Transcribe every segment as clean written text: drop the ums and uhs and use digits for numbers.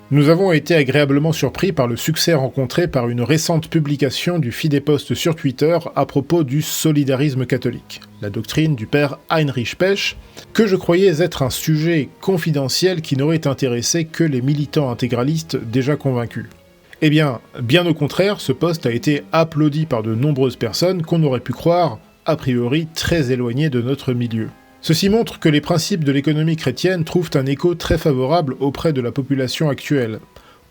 Nous avons été agréablement surpris par le succès rencontré par une récente publication du Fidepost sur Twitter à propos du solidarisme catholique, la doctrine du père Heinrich Pech, que je croyais être un sujet confidentiel qui n'aurait intéressé que les militants intégralistes déjà convaincus. Eh bien au contraire, ce post a été applaudi par de nombreuses personnes qu'on aurait pu croire, a priori, très éloignées de notre milieu. Ceci montre que les principes de l'économie chrétienne trouvent un écho très favorable auprès de la population actuelle,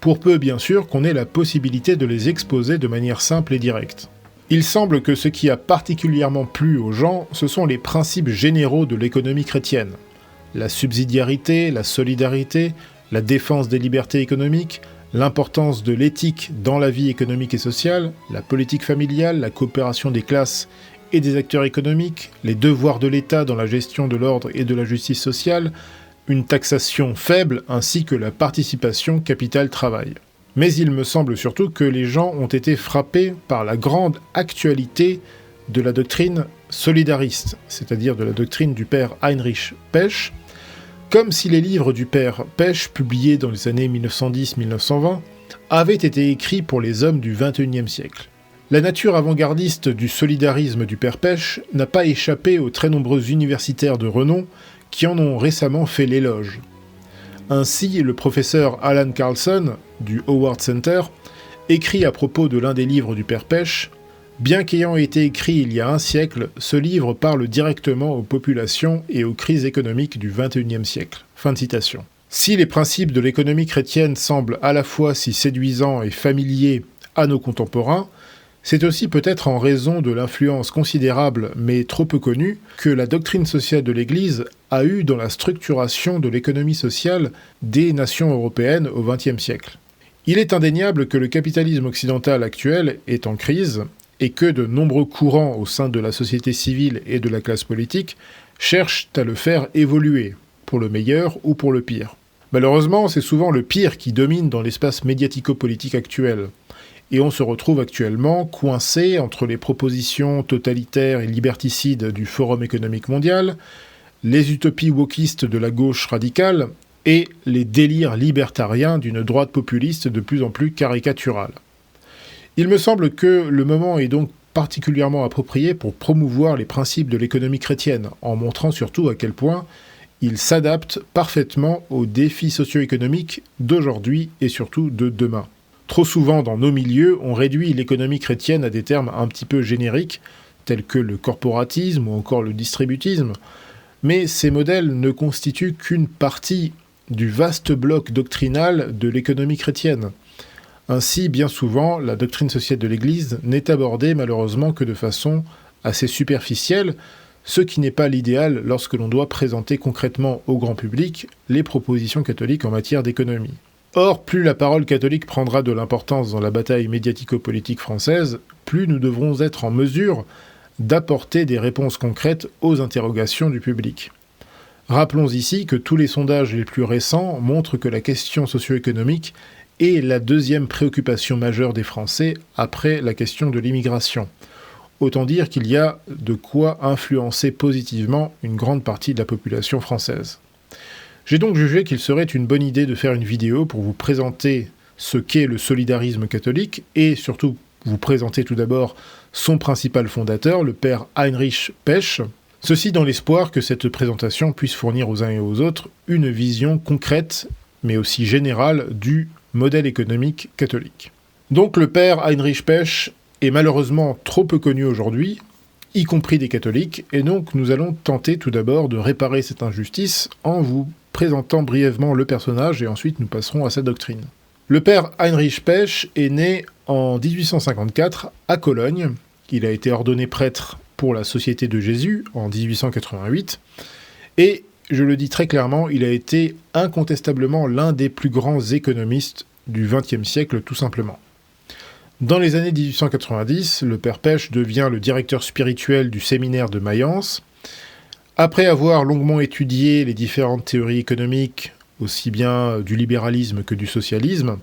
pour peu bien sûr qu'on ait la possibilité de les exposer de manière simple et directe. Il semble que ce qui a particulièrement plu aux gens, ce sont les principes généraux de l'économie chrétienne. La subsidiarité, la solidarité, la défense des libertés économiques, l'importance de l'éthique dans la vie économique et sociale, la politique familiale, la coopération des classes et des acteurs économiques, les devoirs de l'État dans la gestion de l'ordre et de la justice sociale, une taxation faible ainsi que la participation capital-travail. Mais il me semble surtout que les gens ont été frappés par la grande actualité de la doctrine solidariste, c'est-à-dire de la doctrine du père Heinrich Pech, comme si les livres du père Pech, publiés dans les années 1910-1920, avaient été écrits pour les hommes du XXIe siècle. La nature avant-gardiste du solidarisme du père Pech n'a pas échappé aux très nombreux universitaires de renom qui en ont récemment fait l'éloge. Ainsi, le professeur Alan Carlson, du Howard Center, écrit à propos de l'un des livres du père Pech « Bien qu'ayant été écrit il y a un siècle, ce livre parle directement aux populations et aux crises économiques du XXIe siècle. » Fin de citation. Si les principes de l'économie chrétienne semblent à la fois si séduisants et familiers à nos contemporains, c'est aussi peut-être en raison de l'influence considérable, mais trop peu connue, que la doctrine sociale de l'Église a eue dans la structuration de l'économie sociale des nations européennes au XXe siècle. Il est indéniable que le capitalisme occidental actuel est en crise, et que de nombreux courants au sein de la société civile et de la classe politique cherchent à le faire évoluer, pour le meilleur ou pour le pire. Malheureusement, c'est souvent le pire qui domine dans l'espace médiatico-politique actuel. Et on se retrouve actuellement coincé entre les propositions totalitaires et liberticides du Forum économique mondial, les utopies wokistes de la gauche radicale et les délires libertariens d'une droite populiste de plus en plus caricaturale. Il me semble que le moment est donc particulièrement approprié pour promouvoir les principes de l'économie chrétienne, en montrant surtout à quel point ils s'adaptent parfaitement aux défis socio-économiques d'aujourd'hui et surtout de demain. Trop souvent, dans nos milieux, on réduit l'économie chrétienne à des termes un petit peu génériques, tels que le corporatisme ou encore le distributisme, mais ces modèles ne constituent qu'une partie du vaste bloc doctrinal de l'économie chrétienne. Ainsi, bien souvent, la doctrine sociale de l'Église n'est abordée malheureusement que de façon assez superficielle, ce qui n'est pas l'idéal lorsque l'on doit présenter concrètement au grand public les propositions catholiques en matière d'économie. Or, plus la parole catholique prendra de l'importance dans la bataille médiatico-politique française, plus nous devrons être en mesure d'apporter des réponses concrètes aux interrogations du public. Rappelons ici que tous les sondages les plus récents montrent que la question socio-économique est la deuxième préoccupation majeure des Français après la question de l'immigration. Autant dire qu'il y a de quoi influencer positivement une grande partie de la population française. J'ai donc jugé qu'il serait une bonne idée de faire une vidéo pour vous présenter ce qu'est le solidarisme catholique et surtout vous présenter tout d'abord son principal fondateur, le père Heinrich Pech. Ceci dans l'espoir que cette présentation puisse fournir aux uns et aux autres une vision concrète mais aussi générale du modèle économique catholique. Donc le père Heinrich Pech est malheureusement trop peu connu aujourd'hui, y compris des catholiques, et donc nous allons tenter tout d'abord de réparer cette injustice en vous présentant brièvement le personnage et ensuite nous passerons à sa doctrine. Le père Heinrich Pech est né en 1854 à Cologne. Il a été ordonné prêtre pour la Société de Jésus en 1888 et, je le dis très clairement, il a été incontestablement l'un des plus grands économistes du XXe siècle tout simplement. Dans les années 1890, le père Pech devient le directeur spirituel du séminaire de Mayence. Après avoir longuement étudié les différentes théories économiques, aussi bien du libéralisme que du socialisme,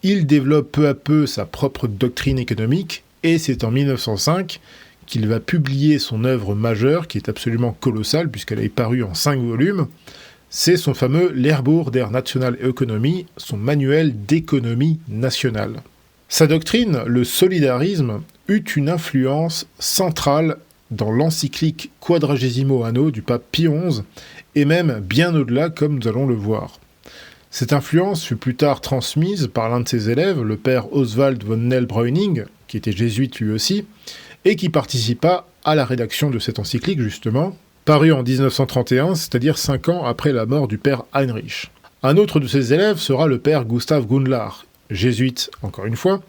il développe peu à peu sa propre doctrine économique, et c'est en 1905 qu'il va publier son œuvre majeure, qui est absolument colossale, puisqu'elle est parue en 5 volumes, c'est son fameux Lehrbuch der Nationalökonomie, son manuel d'économie nationale. Sa doctrine, le solidarisme, eut une influence centrale dans l'encyclique Quadragesimo Anno du pape Pie XI, et même bien au-delà, comme nous allons le voir. Cette influence fut plus tard transmise par l'un de ses élèves, le père Oswald von Nell-Breuning, qui était jésuite lui aussi, et qui participa à la rédaction de cette encyclique, justement, parue en 1931, c'est-à-dire 5 ans après la mort du père Heinrich. Un autre de ses élèves sera le père Gustav Gundlach, jésuite encore une fois,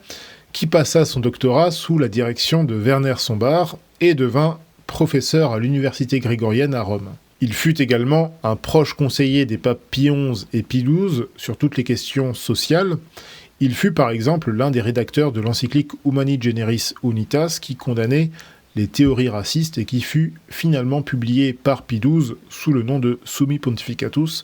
qui passa son doctorat sous la direction de Werner Sombart et devint professeur à l'université grégorienne à Rome. Il fut également un proche conseiller des papes Pie XI et Pie XII sur toutes les questions sociales. Il fut par exemple l'un des rédacteurs de l'encyclique Humani Generis Unitas qui condamnait les théories racistes et qui fut finalement publiée par Pie XII sous le nom de Summi Pontificatus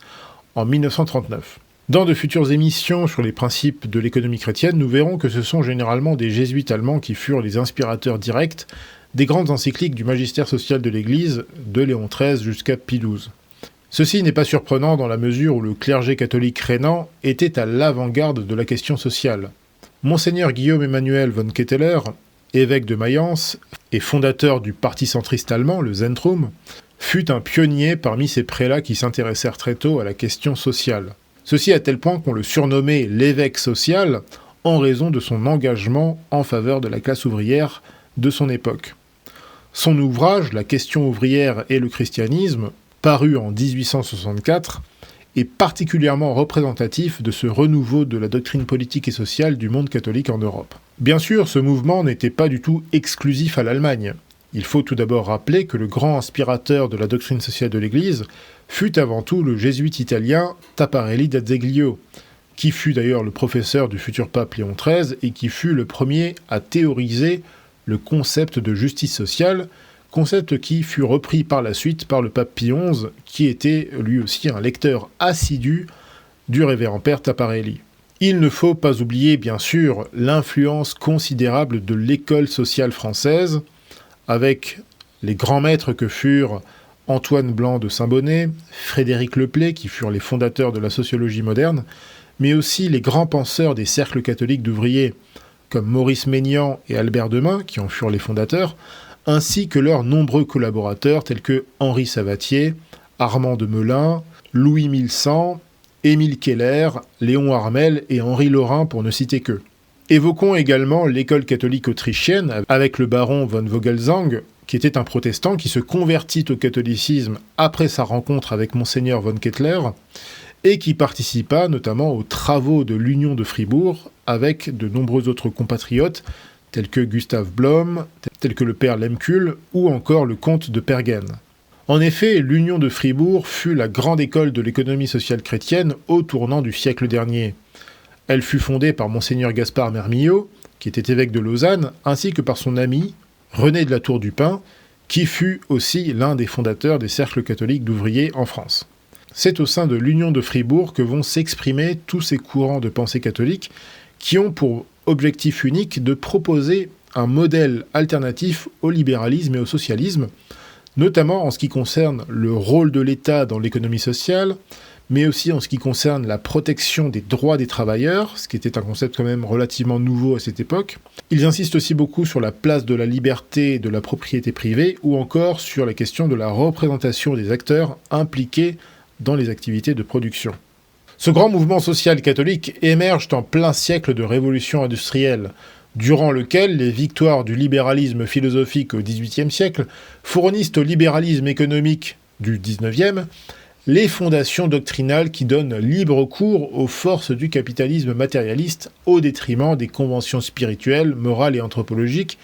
en 1939. Dans de futures émissions sur les principes de l'économie chrétienne, nous verrons que ce sont généralement des jésuites allemands qui furent les inspirateurs directs des grandes encycliques du magistère social de l'Église, de Léon XIII jusqu'à Pie XII. Ceci n'est pas surprenant dans la mesure où le clergé catholique rhénan était à l'avant-garde de la question sociale. Monseigneur Guillaume Emmanuel von Ketteler, évêque de Mayence et fondateur du parti centriste allemand, le Zentrum, fut un pionnier parmi ces prélats qui s'intéressèrent très tôt à la question sociale. Ceci à tel point qu'on le surnommait l'évêque social en raison de son engagement en faveur de la classe ouvrière de son époque. Son ouvrage, La question ouvrière et le christianisme, paru en 1864, est particulièrement représentatif de ce renouveau de la doctrine politique et sociale du monde catholique en Europe. Bien sûr, ce mouvement n'était pas du tout exclusif à l'Allemagne. Il faut tout d'abord rappeler que le grand inspirateur de la doctrine sociale de l'Église fut avant tout le jésuite italien Taparelli d'Azeglio, qui fut d'ailleurs le professeur du futur pape Léon XIII et qui fut le premier à théoriser le concept de justice sociale, concept qui fut repris par la suite par le pape Pie XI, qui était lui aussi un lecteur assidu du révérend père Taparelli. Il ne faut pas oublier, bien sûr, l'influence considérable de l'école sociale française, avec les grands maîtres que furent Antoine Blanc de Saint-Bonnet, Frédéric Leplay, qui furent les fondateurs de la sociologie moderne, mais aussi les grands penseurs des cercles catholiques d'ouvriers, comme Maurice Maignan et Albert Demain, qui en furent les fondateurs, ainsi que leurs nombreux collaborateurs tels que Henri Savatier, Armand de Melun, Louis Milsan, Émile Keller, Léon Harmel et Henri Laurin pour ne citer qu'eux. Évoquons également l'école catholique autrichienne avec le baron von Vogelsang, qui était un protestant qui se convertit au catholicisme après sa rencontre avec Monseigneur von Kettler, et qui participa notamment aux travaux de l'Union de Fribourg avec de nombreux autres compatriotes, tels que Gustave Blom, tels que le père Lemkul, ou encore le comte de Pergen. En effet, l'Union de Fribourg fut la grande école de l'économie sociale chrétienne au tournant du siècle dernier. Elle fut fondée par Monseigneur Gaspard Mermillot, qui était évêque de Lausanne, ainsi que par son ami, René de la Tour du Pin, qui fut aussi l'un des fondateurs des cercles catholiques d'ouvriers en France. C'est au sein de l'Union de Fribourg que vont s'exprimer tous ces courants de pensée catholique qui ont pour objectif unique de proposer un modèle alternatif au libéralisme et au socialisme, notamment en ce qui concerne le rôle de l'État dans l'économie sociale, mais aussi en ce qui concerne la protection des droits des travailleurs, ce qui était un concept quand même relativement nouveau à cette époque. Ils insistent aussi beaucoup sur la place de la liberté et de la propriété privée, ou encore sur la question de la représentation des acteurs impliqués dans les activités de production. Ce grand mouvement social catholique émerge en plein siècle de révolution industrielle, durant lequel les victoires du libéralisme philosophique au XVIIIe siècle fournissent au libéralisme économique du XIXe les fondations doctrinales qui donnent libre cours aux forces du capitalisme matérialiste au détriment des conventions spirituelles, morales et anthropologiques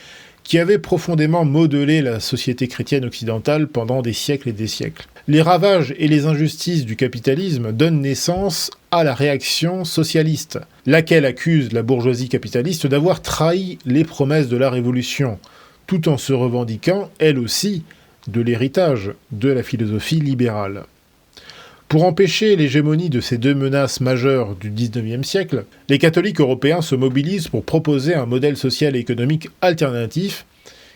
qui avaient profondément modelé la société chrétienne occidentale pendant des siècles et des siècles. Les ravages et les injustices du capitalisme donnent naissance à la réaction socialiste, laquelle accuse la bourgeoisie capitaliste d'avoir trahi les promesses de la Révolution, tout en se revendiquant, elle aussi, de l'héritage de la philosophie libérale. Pour empêcher l'hégémonie de ces deux menaces majeures du XIXe siècle, les catholiques européens se mobilisent pour proposer un modèle social et économique alternatif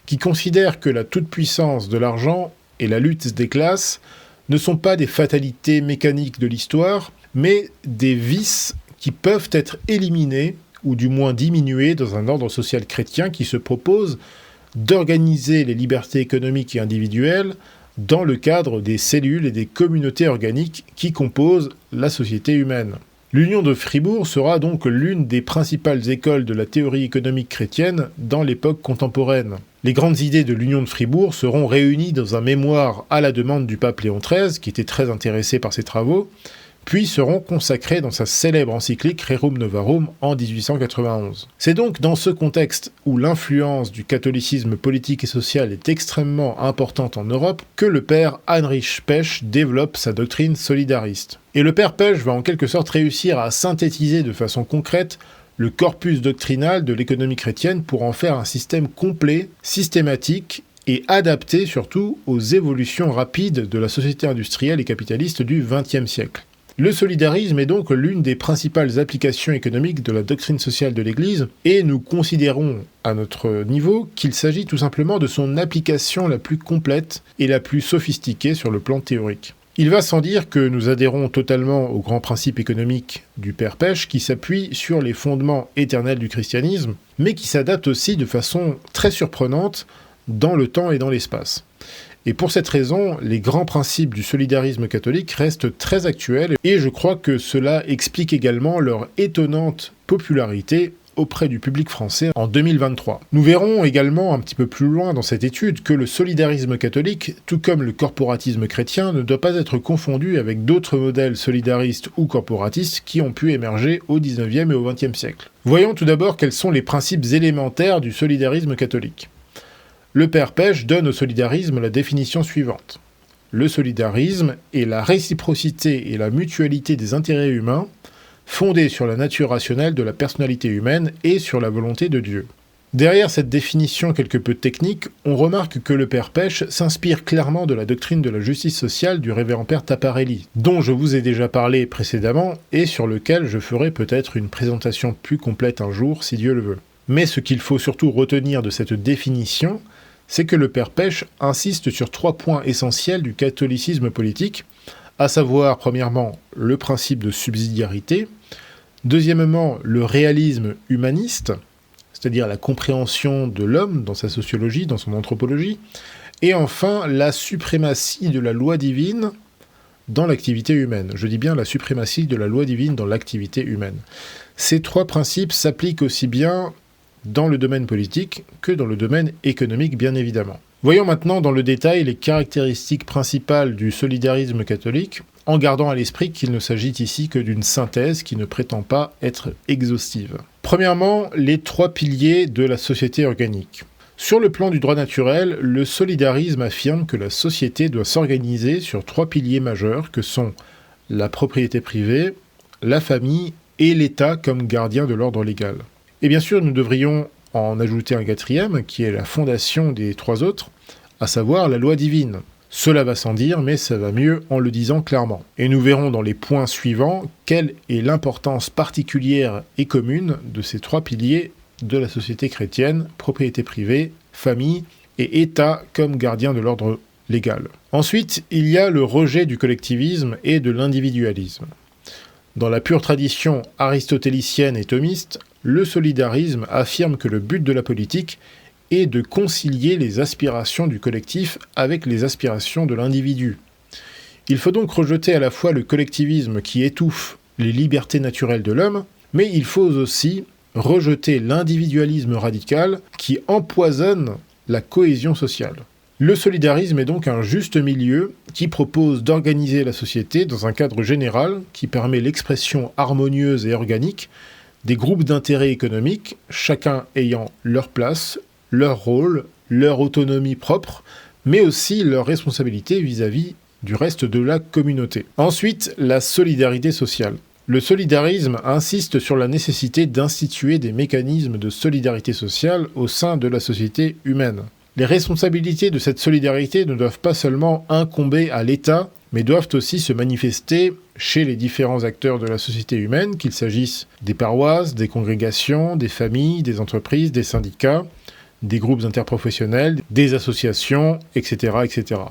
qui considère que la toute-puissance de l'argent et la lutte des classes ne sont pas des fatalités mécaniques de l'histoire, mais des vices qui peuvent être éliminés ou du moins diminués dans un ordre social chrétien qui se propose d'organiser les libertés économiques et individuelles dans le cadre des cellules et des communautés organiques qui composent la société humaine. L'Union de Fribourg sera donc l'une des principales écoles de la théorie économique chrétienne dans l'époque contemporaine. Les grandes idées de l'Union de Fribourg seront réunies dans un mémoire à la demande du pape Léon XIII, qui était très intéressé par ces travaux, puis seront consacrées dans sa célèbre encyclique Rerum Novarum en 1891. C'est donc dans ce contexte où l'influence du catholicisme politique et social est extrêmement importante en Europe que le père Heinrich Pech développe sa doctrine solidariste. Et le père Pech va en quelque sorte réussir à synthétiser de façon concrète le corpus doctrinal de l'économie chrétienne pour en faire un système complet, systématique et adapté surtout aux évolutions rapides de la société industrielle et capitaliste du XXe siècle. Le solidarisme est donc l'une des principales applications économiques de la doctrine sociale de l'Église, et nous considérons à notre niveau qu'il s'agit tout simplement de son application la plus complète et la plus sophistiquée sur le plan théorique. Il va sans dire que nous adhérons totalement aux grands principes économiques du père Pech qui s'appuient sur les fondements éternels du christianisme, mais qui s'adaptent aussi de façon très surprenante dans le temps et dans l'espace. Et pour cette raison, les grands principes du solidarisme catholique restent très actuels et je crois que cela explique également leur étonnante popularité auprès du public français en 2023. Nous verrons également un petit peu plus loin dans cette étude que le solidarisme catholique, tout comme le corporatisme chrétien, ne doit pas être confondu avec d'autres modèles solidaristes ou corporatistes qui ont pu émerger au XIXe et au XXe siècle. Voyons tout d'abord quels sont les principes élémentaires du solidarisme catholique. Le père Pech donne au solidarisme la définition suivante. Le solidarisme est la réciprocité et la mutualité des intérêts humains, fondée sur la nature rationnelle de la personnalité humaine et sur la volonté de Dieu. Derrière cette définition quelque peu technique, on remarque que le père Pech s'inspire clairement de la doctrine de la justice sociale du révérend père Taparelli, dont je vous ai déjà parlé précédemment et sur lequel je ferai peut-être une présentation plus complète un jour si Dieu le veut. Mais ce qu'il faut surtout retenir de cette définition, c'est que le père Pech insiste sur 3 points essentiels du catholicisme politique, à savoir, premièrement, le principe de subsidiarité, deuxièmement, le réalisme humaniste, c'est-à-dire la compréhension de l'homme dans sa sociologie, dans son anthropologie, et enfin, la suprématie de la loi divine dans l'activité humaine. Je dis bien la suprématie de la loi divine dans l'activité humaine. Ces 3 principes s'appliquent aussi bien dans le domaine politique que dans le domaine économique, bien évidemment. Voyons maintenant dans le détail les caractéristiques principales du solidarisme catholique, en gardant à l'esprit qu'il ne s'agit ici que d'une synthèse qui ne prétend pas être exhaustive. Premièrement, les 3 piliers de la société organique. Sur le plan du droit naturel, le solidarisme affirme que la société doit s'organiser sur 3 piliers majeurs que sont la propriété privée, la famille et l'État comme gardien de l'ordre légal. Et bien sûr, nous devrions en ajouter un 4e, qui est la fondation des 3 autres, à savoir la loi divine. Cela va sans dire, mais ça va mieux en le disant clairement. Et nous verrons dans les points suivants quelle est l'importance particulière et commune de ces 3 piliers de la société chrétienne, propriété privée, famille et État comme gardien de l'ordre légal. Ensuite, il y a le rejet du collectivisme et de l'individualisme. Dans la pure tradition aristotélicienne et thomiste, le solidarisme affirme que le but de la politique est de concilier les aspirations du collectif avec les aspirations de l'individu. Il faut donc rejeter à la fois le collectivisme qui étouffe les libertés naturelles de l'homme, mais il faut aussi rejeter l'individualisme radical qui empoisonne la cohésion sociale. Le solidarisme est donc un juste milieu qui propose d'organiser la société dans un cadre général qui permet l'expression harmonieuse et organique des groupes d'intérêts économiques, chacun ayant leur place, leur rôle, leur autonomie propre, mais aussi leur responsabilité vis-à-vis du reste de la communauté. Ensuite, la solidarité sociale. Le solidarisme insiste sur la nécessité d'instituer des mécanismes de solidarité sociale au sein de la société humaine. Les responsabilités de cette solidarité ne doivent pas seulement incomber à l'État, mais doivent aussi se manifester chez les différents acteurs de la société humaine, qu'il s'agisse des paroisses, des congrégations, des familles, des entreprises, des syndicats, des groupes interprofessionnels, des associations, etc., etc.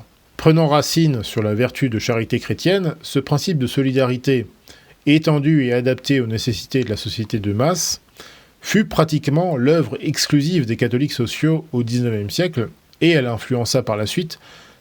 Prenant racine sur la vertu de charité chrétienne, ce principe de solidarité, étendu et adapté aux nécessités de la société de masse, fut pratiquement l'œuvre exclusive des catholiques sociaux au XIXe siècle, et elle influença par la suite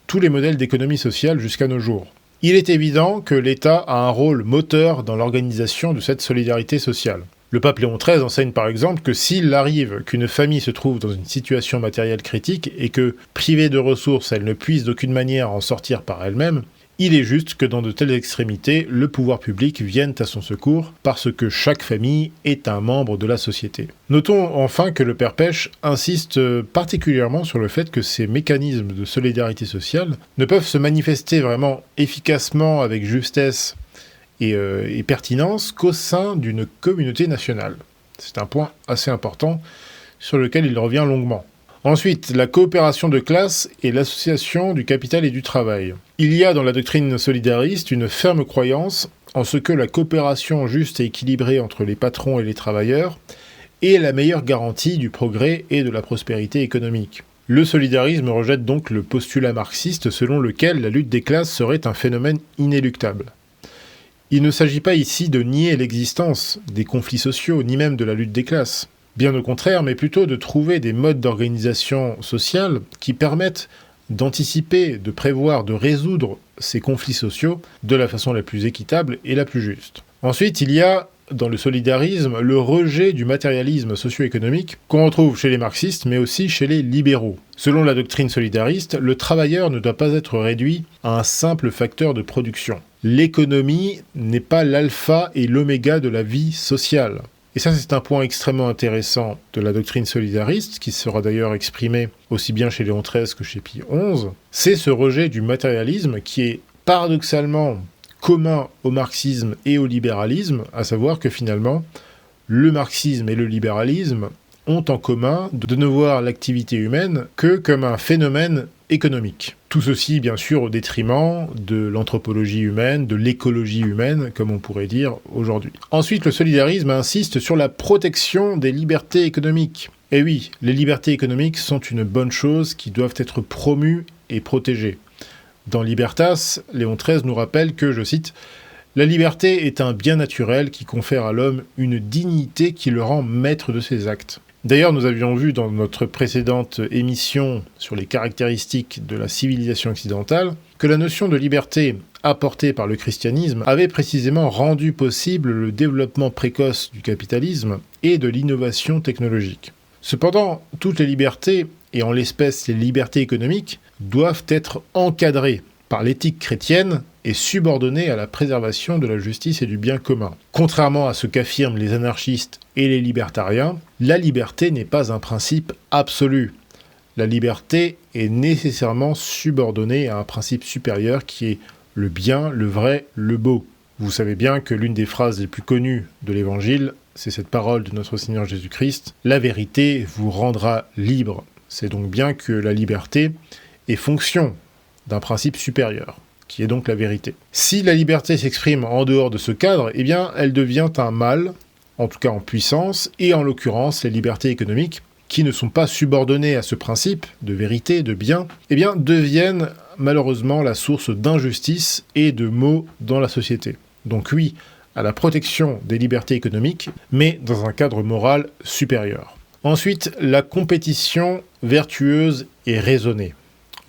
tous les modèles d'économie sociale jusqu'à nos jours. Il est évident que l'État a un rôle moteur dans l'organisation de cette solidarité sociale. Le pape Léon XIII enseigne par exemple que s'il arrive qu'une famille se trouve dans une situation matérielle critique et que, privée de ressources, elle ne puisse d'aucune manière en sortir par elle-même, il est juste que dans de telles extrémités, le pouvoir public vienne à son secours parce que chaque famille est un membre de la société. Notons enfin que le Père Pêche insiste particulièrement sur le fait que ces mécanismes de solidarité sociale ne peuvent se manifester vraiment efficacement avec justesse et pertinence qu'au sein d'une communauté nationale. C'est un point assez important sur lequel il revient longuement. Ensuite, la coopération de classe et l'association du capital et du travail. Il y a dans la doctrine solidariste une ferme croyance en ce que la coopération juste et équilibrée entre les patrons et les travailleurs est la meilleure garantie du progrès et de la prospérité économique. Le solidarisme rejette donc le postulat marxiste selon lequel la lutte des classes serait un phénomène inéluctable. Il ne s'agit pas ici de nier l'existence des conflits sociaux, ni même de la lutte des classes. Bien au contraire, mais plutôt de trouver des modes d'organisation sociale qui permettent d'anticiper, de prévoir, de résoudre ces conflits sociaux de la façon la plus équitable et la plus juste. Ensuite, il y a dans le solidarisme le rejet du matérialisme socio-économique qu'on retrouve chez les marxistes, mais aussi chez les libéraux. Selon la doctrine solidariste, le travailleur ne doit pas être réduit à un simple facteur de production. L'économie n'est pas l'alpha et l'oméga de la vie sociale. Et ça, c'est un point extrêmement intéressant de la doctrine solidariste, qui sera d'ailleurs exprimé aussi bien chez Léon XIII que chez Pie XI. C'est ce rejet du matérialisme qui est paradoxalement commun au marxisme et au libéralisme, à savoir que finalement, le marxisme et le libéralisme ont en commun de ne voir l'activité humaine que comme un phénomène économique. Tout ceci, bien sûr, au détriment de l'anthropologie humaine, de l'écologie humaine, comme on pourrait dire aujourd'hui. Ensuite, le solidarisme insiste sur la protection des libertés économiques. Et oui, les libertés économiques sont une bonne chose qui doivent être promues et protégées. Dans Libertas, Léon XIII nous rappelle que, je cite, « La liberté est un bien naturel qui confère à l'homme une dignité qui le rend maître de ses actes. » D'ailleurs, nous avions vu dans notre précédente émission sur les caractéristiques de la civilisation occidentale que la notion de liberté apportée par le christianisme avait précisément rendu possible le développement précoce du capitalisme et de l'innovation technologique. Cependant, toutes les libertés, et en l'espèce les libertés économiques, doivent être encadrées par l'éthique chrétienne et subordonnées à la préservation de la justice et du bien commun. Contrairement à ce qu'affirment les anarchistes et les libertariens, la liberté n'est pas un principe absolu. La liberté est nécessairement subordonnée à un principe supérieur qui est le bien, le vrai, le beau. Vous savez bien que l'une des phrases les plus connues de l'Évangile, c'est cette parole de notre Seigneur Jésus-Christ, « La vérité vous rendra libre ». C'est donc bien que la liberté est fonction d'un principe supérieur, qui est donc la vérité. Si la liberté s'exprime en dehors de ce cadre, eh bien, elle devient un mal, en tout cas en puissance, et en l'occurrence, les libertés économiques, qui ne sont pas subordonnées à ce principe de vérité, de bien, eh bien, deviennent malheureusement la source d'injustice et de maux dans la société. Donc oui, à la protection des libertés économiques, mais dans un cadre moral supérieur. Ensuite, la compétition vertueuse et raisonnée.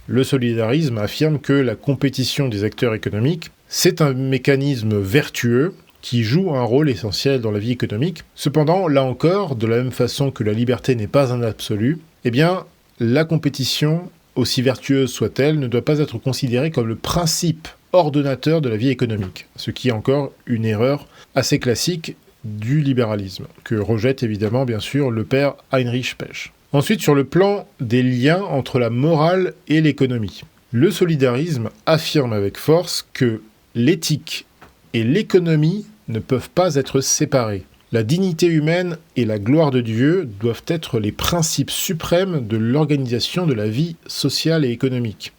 Le solidarisme affirme que la compétition des acteurs économiques, c'est un mécanisme vertueux qui joue un rôle essentiel dans la vie économique. Cependant, là encore, de la même façon que la liberté n'est pas un absolu, eh bien, la compétition, aussi vertueuse soit-elle, ne doit pas être considérée comme le principe ordonnateur de la vie économique, ce qui est encore une erreur assez classique du libéralisme, que rejette évidemment, bien sûr, le père Heinrich Pêche. Ensuite, sur le plan des liens entre la morale et l'économie. Le solidarisme affirme avec force que l'éthique et l'économie ne peuvent pas être séparés. La dignité humaine et la gloire de Dieu doivent être les principes suprêmes de l'organisation de la vie sociale et économique.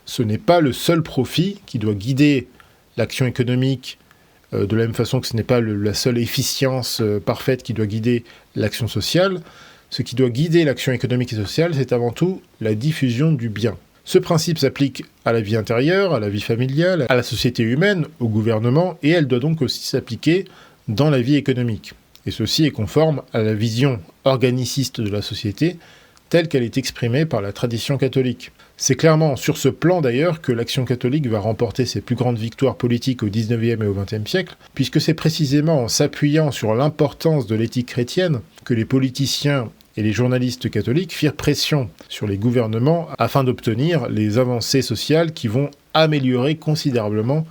Ce n'est pas le seul profit qui doit guider l'action économique, de la même façon que ce n'est pas la seule efficience parfaite qui doit guider l'action sociale. Ce qui doit guider l'action économique et sociale, c'est avant tout la diffusion du bien. Ce principe s'applique à la vie intérieure, à la vie familiale, à la société humaine, au gouvernement, et elle doit donc aussi s'appliquer dans la vie économique. Et ceci est conforme à la vision organiciste de la société telle qu'elle est exprimée par la tradition catholique. C'est clairement sur ce plan d'ailleurs que l'Action catholique va remporter ses plus grandes victoires politiques au XIXe et au XXe siècle, puisque c'est précisément en s'appuyant sur l'importance de l'éthique chrétienne que les politiciens et les journalistes catholiques firent pression sur les gouvernements afin d'obtenir les avancées sociales qui vont améliorer considérablement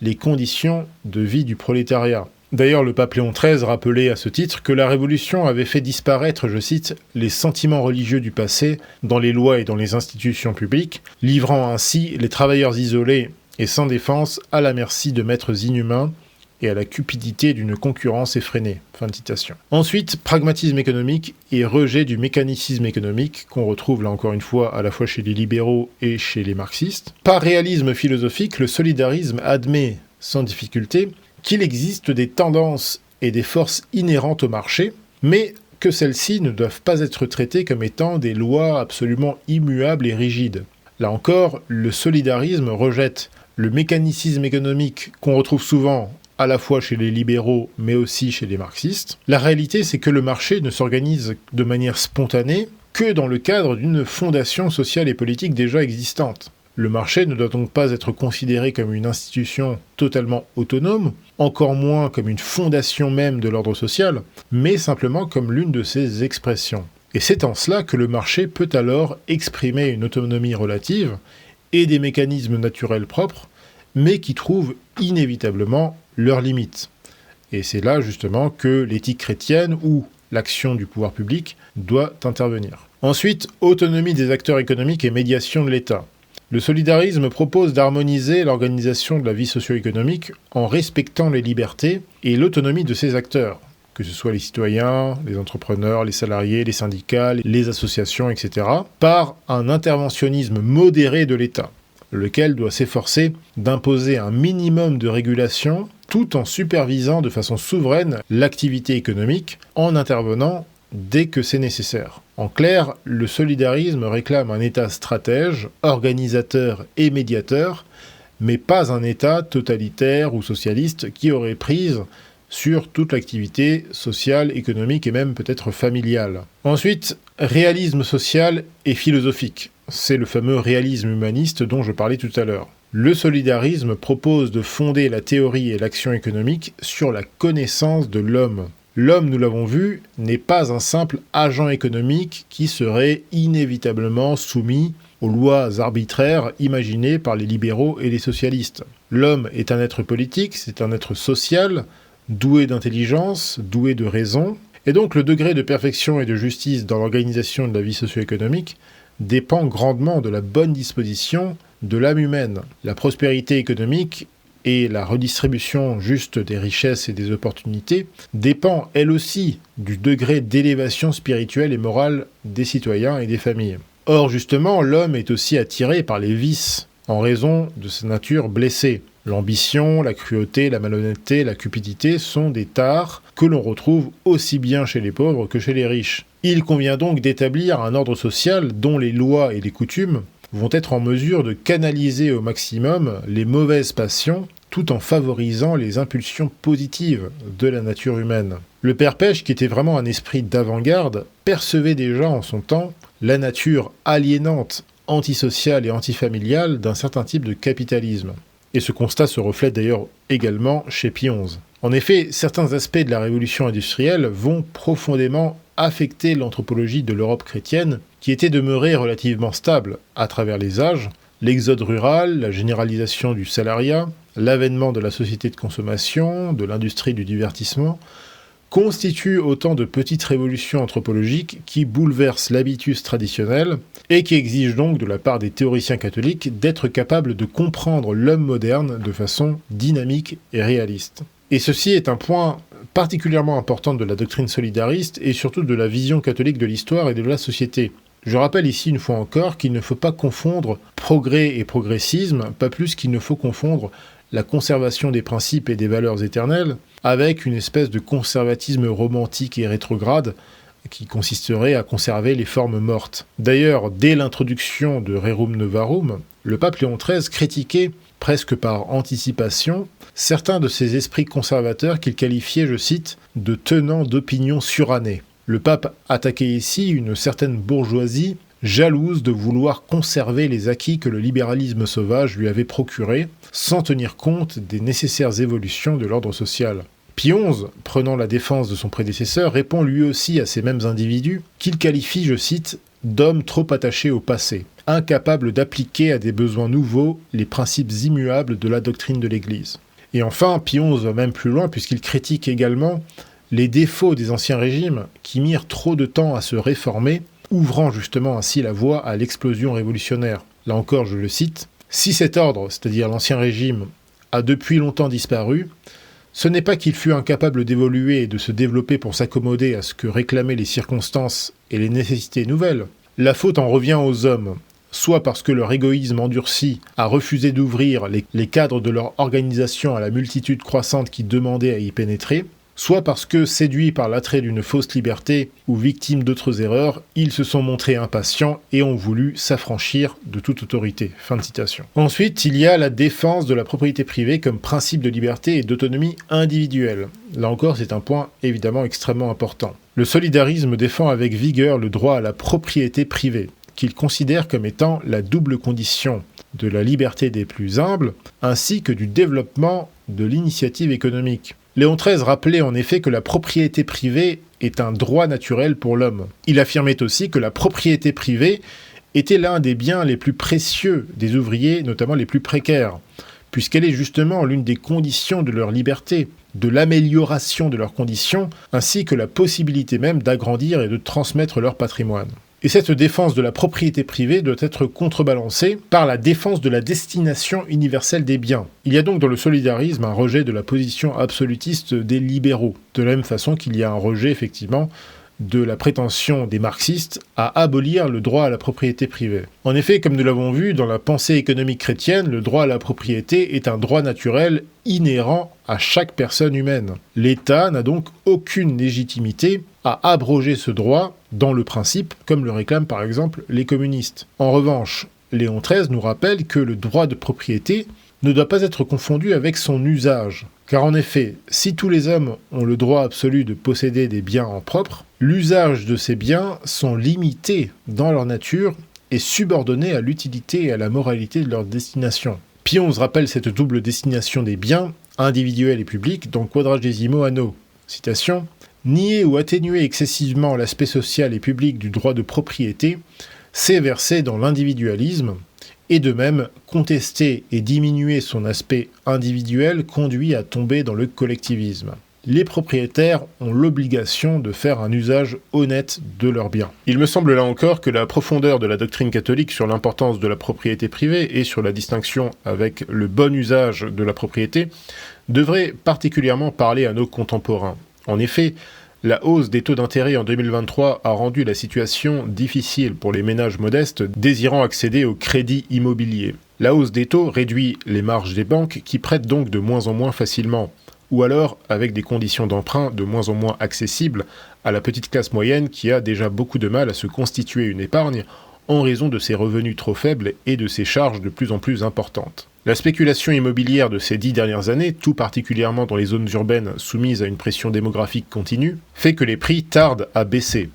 les conditions de vie du prolétariat. D'ailleurs, le pape Léon XIII rappelait à ce titre que la Révolution avait fait disparaître, je cite, « les sentiments religieux du passé dans les lois et dans les institutions publiques, livrant ainsi les travailleurs isolés et sans défense à la merci de maîtres inhumains et à la cupidité d'une concurrence effrénée. » Fin de citation. Ensuite, pragmatisme économique et rejet du mécanicisme économique, qu'on retrouve là encore une fois à la fois chez les libéraux et chez les marxistes. Par réalisme philosophique, le solidarisme admet sans difficulté qu'il existe des tendances et des forces inhérentes au marché, mais que celles-ci ne doivent pas être traitées comme étant des lois absolument immuables et rigides. Là encore, le solidarisme rejette le mécanicisme économique qu'on retrouve souvent à la fois chez les libéraux, mais aussi chez les marxistes. La réalité, c'est que le marché ne s'organise de manière spontanée que dans le cadre d'une fondation sociale et politique déjà existante. Le marché ne doit donc pas être considéré comme une institution totalement autonome, encore moins comme une fondation même de l'ordre social, mais simplement comme l'une de ses expressions. Et c'est en cela que le marché peut alors exprimer une autonomie relative et des mécanismes naturels propres, mais qui trouvent inévitablement leurs limites. Et c'est là justement que l'éthique chrétienne ou l'action du pouvoir public doit intervenir. Ensuite, autonomie des acteurs économiques et médiation de l'État. Le solidarisme propose d'harmoniser l'organisation de la vie socio-économique en respectant les libertés et l'autonomie de ses acteurs, que ce soit les citoyens, les entrepreneurs, les salariés, les syndicats, les associations, etc., par un interventionnisme modéré de l'État, lequel doit s'efforcer d'imposer un minimum de régulation tout en supervisant de façon souveraine l'activité économique en intervenant dès que c'est nécessaire. En clair, le solidarisme réclame un État stratège, organisateur et médiateur, mais pas un État totalitaire ou socialiste qui aurait prise sur toute l'activité sociale, économique et même peut-être familiale. Ensuite, réalisme social et philosophique. C'est le fameux réalisme humaniste dont je parlais tout à l'heure. Le solidarisme propose de fonder la théorie et l'action économique sur la connaissance de l'homme. L'homme, nous l'avons vu, n'est pas un simple agent économique qui serait inévitablement soumis aux lois arbitraires imaginées par les libéraux et les socialistes. L'homme est un être politique, c'est un être social, doué d'intelligence, doué de raison, et donc le degré de perfection et de justice dans l'organisation de la vie socio-économique dépend grandement de la bonne disposition de l'âme humaine. La prospérité économique et la redistribution juste des richesses et des opportunités dépend, elle aussi, du degré d'élévation spirituelle et morale des citoyens et des familles. Or, justement, l'homme est aussi attiré par les vices, en raison de sa nature blessée. L'ambition, la cruauté, la malhonnêteté, la cupidité sont des tares que l'on retrouve aussi bien chez les pauvres que chez les riches. Il convient donc d'établir un ordre social dont les lois et les coutumes vont être en mesure de canaliser au maximum les mauvaises passions tout en favorisant les impulsions positives de la nature humaine. Le père Pêche, qui était vraiment un esprit d'avant-garde, percevait déjà en son temps la nature aliénante, antisociale et antifamiliale d'un certain type de capitalisme. Et ce constat se reflète d'ailleurs également chez Pie XI. En effet, certains aspects de la révolution industrielle vont profondément affecter l'anthropologie de l'Europe chrétienne, qui était demeurée relativement stable à travers les âges, l'exode rural, la généralisation du salariat, l'avènement de la société de consommation, de l'industrie du divertissement, constituent autant de petites révolutions anthropologiques qui bouleversent l'habitus traditionnel et qui exigent donc de la part des théoriciens catholiques d'être capables de comprendre l'homme moderne de façon dynamique et réaliste. Et ceci est un point particulièrement important de la doctrine solidariste et surtout de la vision catholique de l'histoire et de la société. Je rappelle ici une fois encore qu'il ne faut pas confondre progrès et progressisme, pas plus qu'il ne faut confondre la conservation des principes et des valeurs éternelles avec une espèce de conservatisme romantique et rétrograde qui consisterait à conserver les formes mortes. D'ailleurs, dès l'introduction de Rerum Novarum, le pape Léon XIII critiquait, presque par anticipation, certains de ces esprits conservateurs qu'il qualifiait, je cite, de tenants d'opinions surannées. Le pape attaquait ici une certaine bourgeoisie jalouse de vouloir conserver les acquis que le libéralisme sauvage lui avait procurés, sans tenir compte des nécessaires évolutions de l'ordre social. Pie XI, prenant la défense de son prédécesseur, répond lui aussi à ces mêmes individus, qu'il qualifie, je cite, d'hommes trop attachés au passé, incapables d'appliquer à des besoins nouveaux les principes immuables de la doctrine de l'Église. Et enfin, Pie XI va même plus loin puisqu'il critique également les défauts des anciens régimes qui mirent trop de temps à se réformer, ouvrant justement ainsi la voie à l'explosion révolutionnaire. Là encore, je le cite, « Si cet ordre, c'est-à-dire l'ancien régime, a depuis longtemps disparu, ce n'est pas qu'il fut incapable d'évoluer et de se développer pour s'accommoder à ce que réclamaient les circonstances et les nécessités nouvelles. La faute en revient aux hommes, soit parce que leur égoïsme endurci a refusé d'ouvrir les cadres de leur organisation à la multitude croissante qui demandait à y pénétrer, soit parce que, séduits par l'attrait d'une fausse liberté ou victimes d'autres erreurs, ils se sont montrés impatients et ont voulu s'affranchir de toute autorité. » Fin de citation. Ensuite, il y a la défense de la propriété privée comme principe de liberté et d'autonomie individuelle. Là encore, c'est un point évidemment extrêmement important. Le solidarisme défend avec vigueur le droit à la propriété privée, qu'il considère comme étant la double condition de la liberté des plus humbles, ainsi que du développement de l'initiative économique. Léon XIII rappelait en effet que la propriété privée est un droit naturel pour l'homme. Il affirmait aussi que la propriété privée était l'un des biens les plus précieux des ouvriers, notamment les plus précaires, puisqu'elle est justement l'une des conditions de leur liberté, de l'amélioration de leurs conditions, ainsi que la possibilité même d'agrandir et de transmettre leur patrimoine. Et cette défense de la propriété privée doit être contrebalancée par la défense de la destination universelle des biens. Il y a donc dans le solidarisme un rejet de la position absolutiste des libéraux, de la même façon qu'il y a un rejet effectivement de la prétention des marxistes à abolir le droit à la propriété privée. En effet, comme nous l'avons vu, dans la pensée économique chrétienne, le droit à la propriété est un droit naturel inhérent à chaque personne humaine. L'État n'a donc aucune légitimité à abroger ce droit dans le principe, comme le réclament par exemple les communistes. En revanche, Léon XIII nous rappelle que le droit de propriété ne doit pas être confondu avec son usage. Car en effet, si tous les hommes ont le droit absolu de posséder des biens en propre, l'usage de ces biens sont limités dans leur nature et subordonnés à l'utilité et à la moralité de leur destination. Pie XI rappelle cette double destination des biens, individuels et publics, dans Quadragesimo Anno. Citation « Nier ou atténuer excessivement l'aspect social et public du droit de propriété, c'est verser dans l'individualisme, et de même, contester et diminuer son aspect individuel conduit à tomber dans le collectivisme. Les propriétaires ont l'obligation de faire un usage honnête de leurs biens. » Il me semble là encore que la profondeur de la doctrine catholique sur l'importance de la propriété privée et sur la distinction avec le bon usage de la propriété devrait particulièrement parler à nos contemporains. En effet, la hausse des taux d'intérêt en 2023 a rendu la situation difficile pour les ménages modestes désirant accéder au crédit immobilier. La hausse des taux réduit les marges des banques qui prêtent donc de moins en moins facilement, ou alors avec des conditions d'emprunt de moins en moins accessibles à la petite classe moyenne qui a déjà beaucoup de mal à se constituer une épargne en raison de ses revenus trop faibles et de ses charges de plus en plus importantes. La spéculation immobilière de ces 10 dernières années, tout particulièrement dans les zones urbaines soumises à une pression démographique continue, fait que les prix tardent à baisser.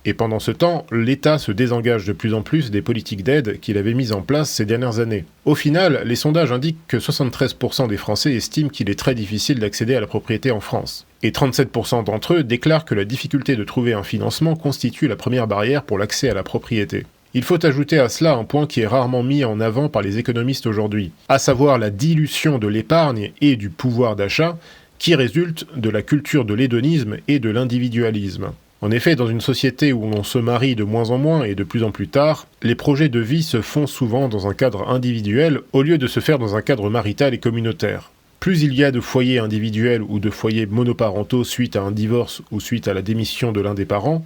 Et pendant ce temps, l'État se désengage de plus en plus des politiques d'aide qu'il avait mises en place ces dernières années. Au final, les sondages indiquent que 73% des Français estiment qu'il est très difficile d'accéder à la propriété en France. Et 37% d'entre eux déclarent que la difficulté de trouver un financement constitue la première barrière pour l'accès à la propriété. Il faut ajouter à cela un point qui est rarement mis en avant par les économistes aujourd'hui, à savoir la dilution de l'épargne et du pouvoir d'achat qui résulte de la culture de l'hédonisme et de l'individualisme. En effet, dans une société où l'on se marie de moins en moins et de plus en plus tard, les projets de vie se font souvent dans un cadre individuel au lieu de se faire dans un cadre marital et communautaire. Plus il y a de foyers individuels ou de foyers monoparentaux suite à un divorce ou suite à la démission de l'un des parents,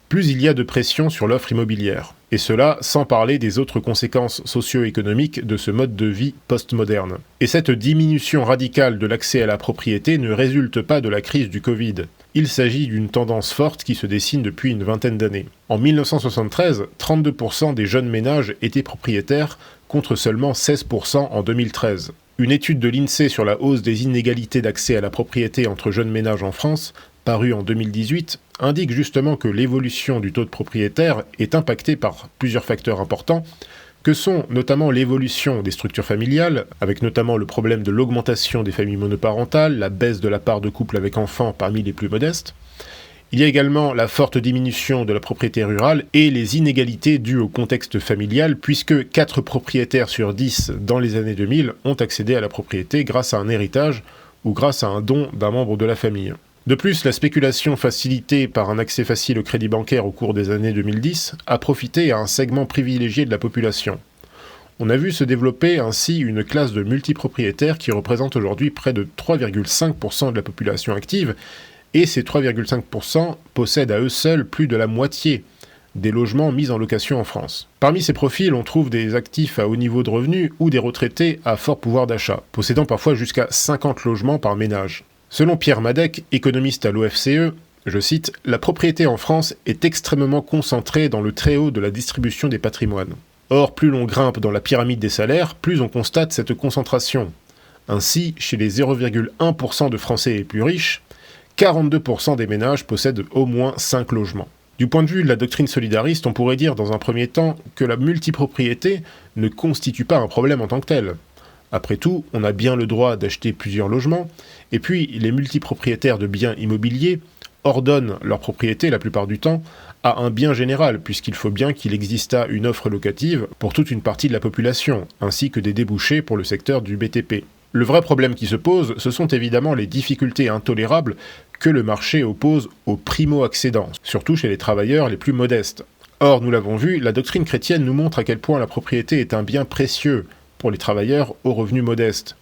plus il y a de pression sur l'offre immobilière. Et cela sans parler des autres conséquences socio-économiques de ce mode de vie postmoderne. Et cette diminution radicale de l'accès à la propriété ne résulte pas de la crise du Covid. Il s'agit d'une tendance forte qui se dessine depuis une vingtaine d'années. En 1973, 32% des jeunes ménages étaient propriétaires, contre seulement 16% en 2013. Une étude de l'INSEE sur la hausse des inégalités d'accès à la propriété entre jeunes ménages en France, parue en 2018, indique justement que l'évolution du taux de propriétaires est impactée par plusieurs facteurs importants, que sont notamment l'évolution des structures familiales, avec notamment le problème de l'augmentation des familles monoparentales, la baisse de la part de couples avec enfants parmi les plus modestes. Il y a également la forte diminution de la propriété rurale et les inégalités dues au contexte familial, puisque 4 propriétaires sur 10 dans les années 2000 ont accédé à la propriété grâce à un héritage ou grâce à un don d'un membre de la famille. De plus, la spéculation facilitée par un accès facile au crédit bancaire au cours des années 2010 a profité à un segment privilégié de la population. On a vu se développer ainsi une classe de multipropriétaires qui représente aujourd'hui près de 3,5% de la population active, et ces 3,5% possèdent à eux seuls plus de la moitié des logements mis en location en France. Parmi ces profils, on trouve des actifs à haut niveau de revenus ou des retraités à fort pouvoir d'achat, possédant parfois jusqu'à 50 logements par ménage. Selon Pierre Madec, économiste à l'OFCE, je cite, « La propriété en France est extrêmement concentrée dans le très haut de la distribution des patrimoines. Or, plus l'on grimpe dans la pyramide des salaires, plus on constate cette concentration. Ainsi, chez les 0,1% de Français les plus riches, 42% des ménages possèdent au moins 5 logements. Du point de vue de la doctrine solidariste, on pourrait dire dans un premier temps que la multipropriété ne constitue pas un problème en tant que tel. Après tout, on a bien le droit d'acheter plusieurs logements, et puis les multipropriétaires de biens immobiliers ordonnent leur propriété la plupart du temps à un bien général, puisqu'il faut bien qu'il exista une offre locative pour toute une partie de la population, ainsi que des débouchés pour le secteur du BTP. Le vrai problème qui se pose, ce sont évidemment les difficultés intolérables que le marché oppose aux primo-accédants, surtout chez les travailleurs les plus modestes. Or, nous l'avons vu, la doctrine chrétienne nous montre à quel point la propriété est un bien précieux pour les travailleurs aux revenus modestes.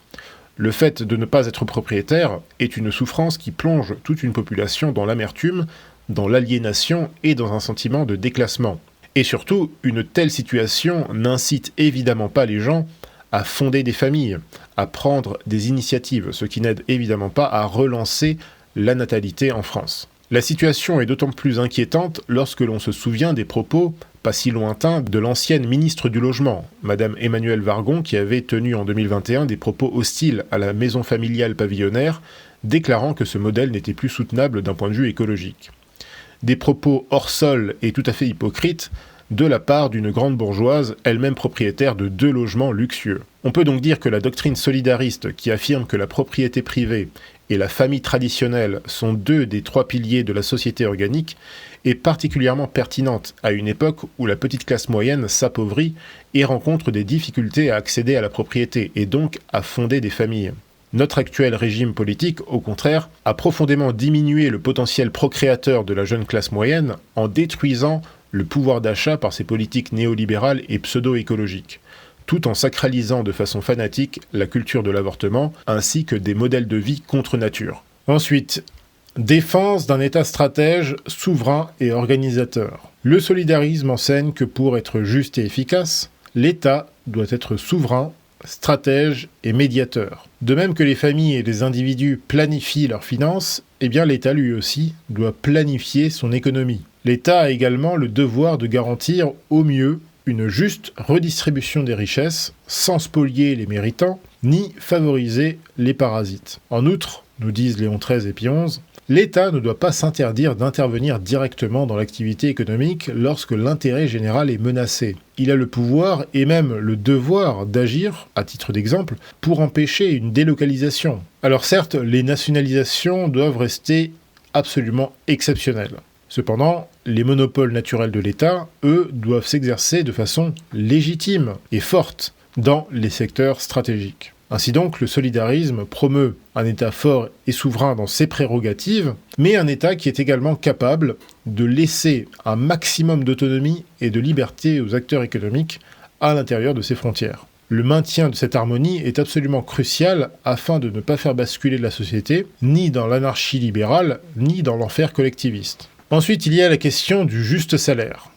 Le fait de ne pas être propriétaire est une souffrance qui plonge toute une population dans l'amertume, dans l'aliénation et dans un sentiment de déclassement. Et surtout, une telle situation n'incite évidemment pas les gens à fonder des familles, à prendre des initiatives, ce qui n'aide évidemment pas à relancer la natalité en France. La situation est d'autant plus inquiétante lorsque l'on se souvient des propos, pas si lointains, de l'ancienne ministre du Logement, Madame Emmanuelle Wargon, qui avait tenu en 2021 des propos hostiles à la maison familiale pavillonnaire, déclarant que ce modèle n'était plus soutenable d'un point de vue écologique. Des propos hors sol et tout à fait hypocrites de la part d'une grande bourgeoise, elle-même propriétaire de 2 logements luxueux. On peut donc dire que la doctrine solidariste qui affirme que la propriété privée et la famille traditionnelle sont 2 des 3 piliers de la société organique est particulièrement pertinente à une époque où la petite classe moyenne s'appauvrit et rencontre des difficultés à accéder à la propriété et donc à fonder des familles. Notre actuel régime politique, au contraire, a profondément diminué le potentiel procréateur de la jeune classe moyenne en détruisant le pouvoir d'achat par ses politiques néolibérales et pseudo-écologiques, tout en sacralisant de façon fanatique la culture de l'avortement ainsi que des modèles de vie contre nature. Ensuite, défense d'un État stratège, souverain et organisateur. Le solidarisme enseigne que pour être juste et efficace, l'État doit être souverain, stratège et médiateur. De même que les familles et les individus planifient leurs finances, eh bien l'État lui aussi doit planifier son économie. L'État a également le devoir de garantir au mieux une juste redistribution des richesses, sans spolier les méritants, ni favoriser les parasites. En outre, nous disent Léon XIII et Pie XI, l'État ne doit pas s'interdire d'intervenir directement dans l'activité économique lorsque l'intérêt général est menacé. Il a le pouvoir et même le devoir d'agir, à titre d'exemple, pour empêcher une délocalisation. Alors certes, les nationalisations doivent rester absolument exceptionnelles. Cependant, les monopoles naturels de l'État, eux, doivent s'exercer de façon légitime et forte dans les secteurs stratégiques. Ainsi donc, le solidarisme promeut un État fort et souverain dans ses prérogatives, mais un État qui est également capable de laisser un maximum d'autonomie et de liberté aux acteurs économiques à l'intérieur de ses frontières. Le maintien de cette harmonie est absolument crucial afin de ne pas faire basculer la société ni dans l'anarchie libérale, ni dans l'enfer collectiviste. Ensuite, il y a la question du juste salaire.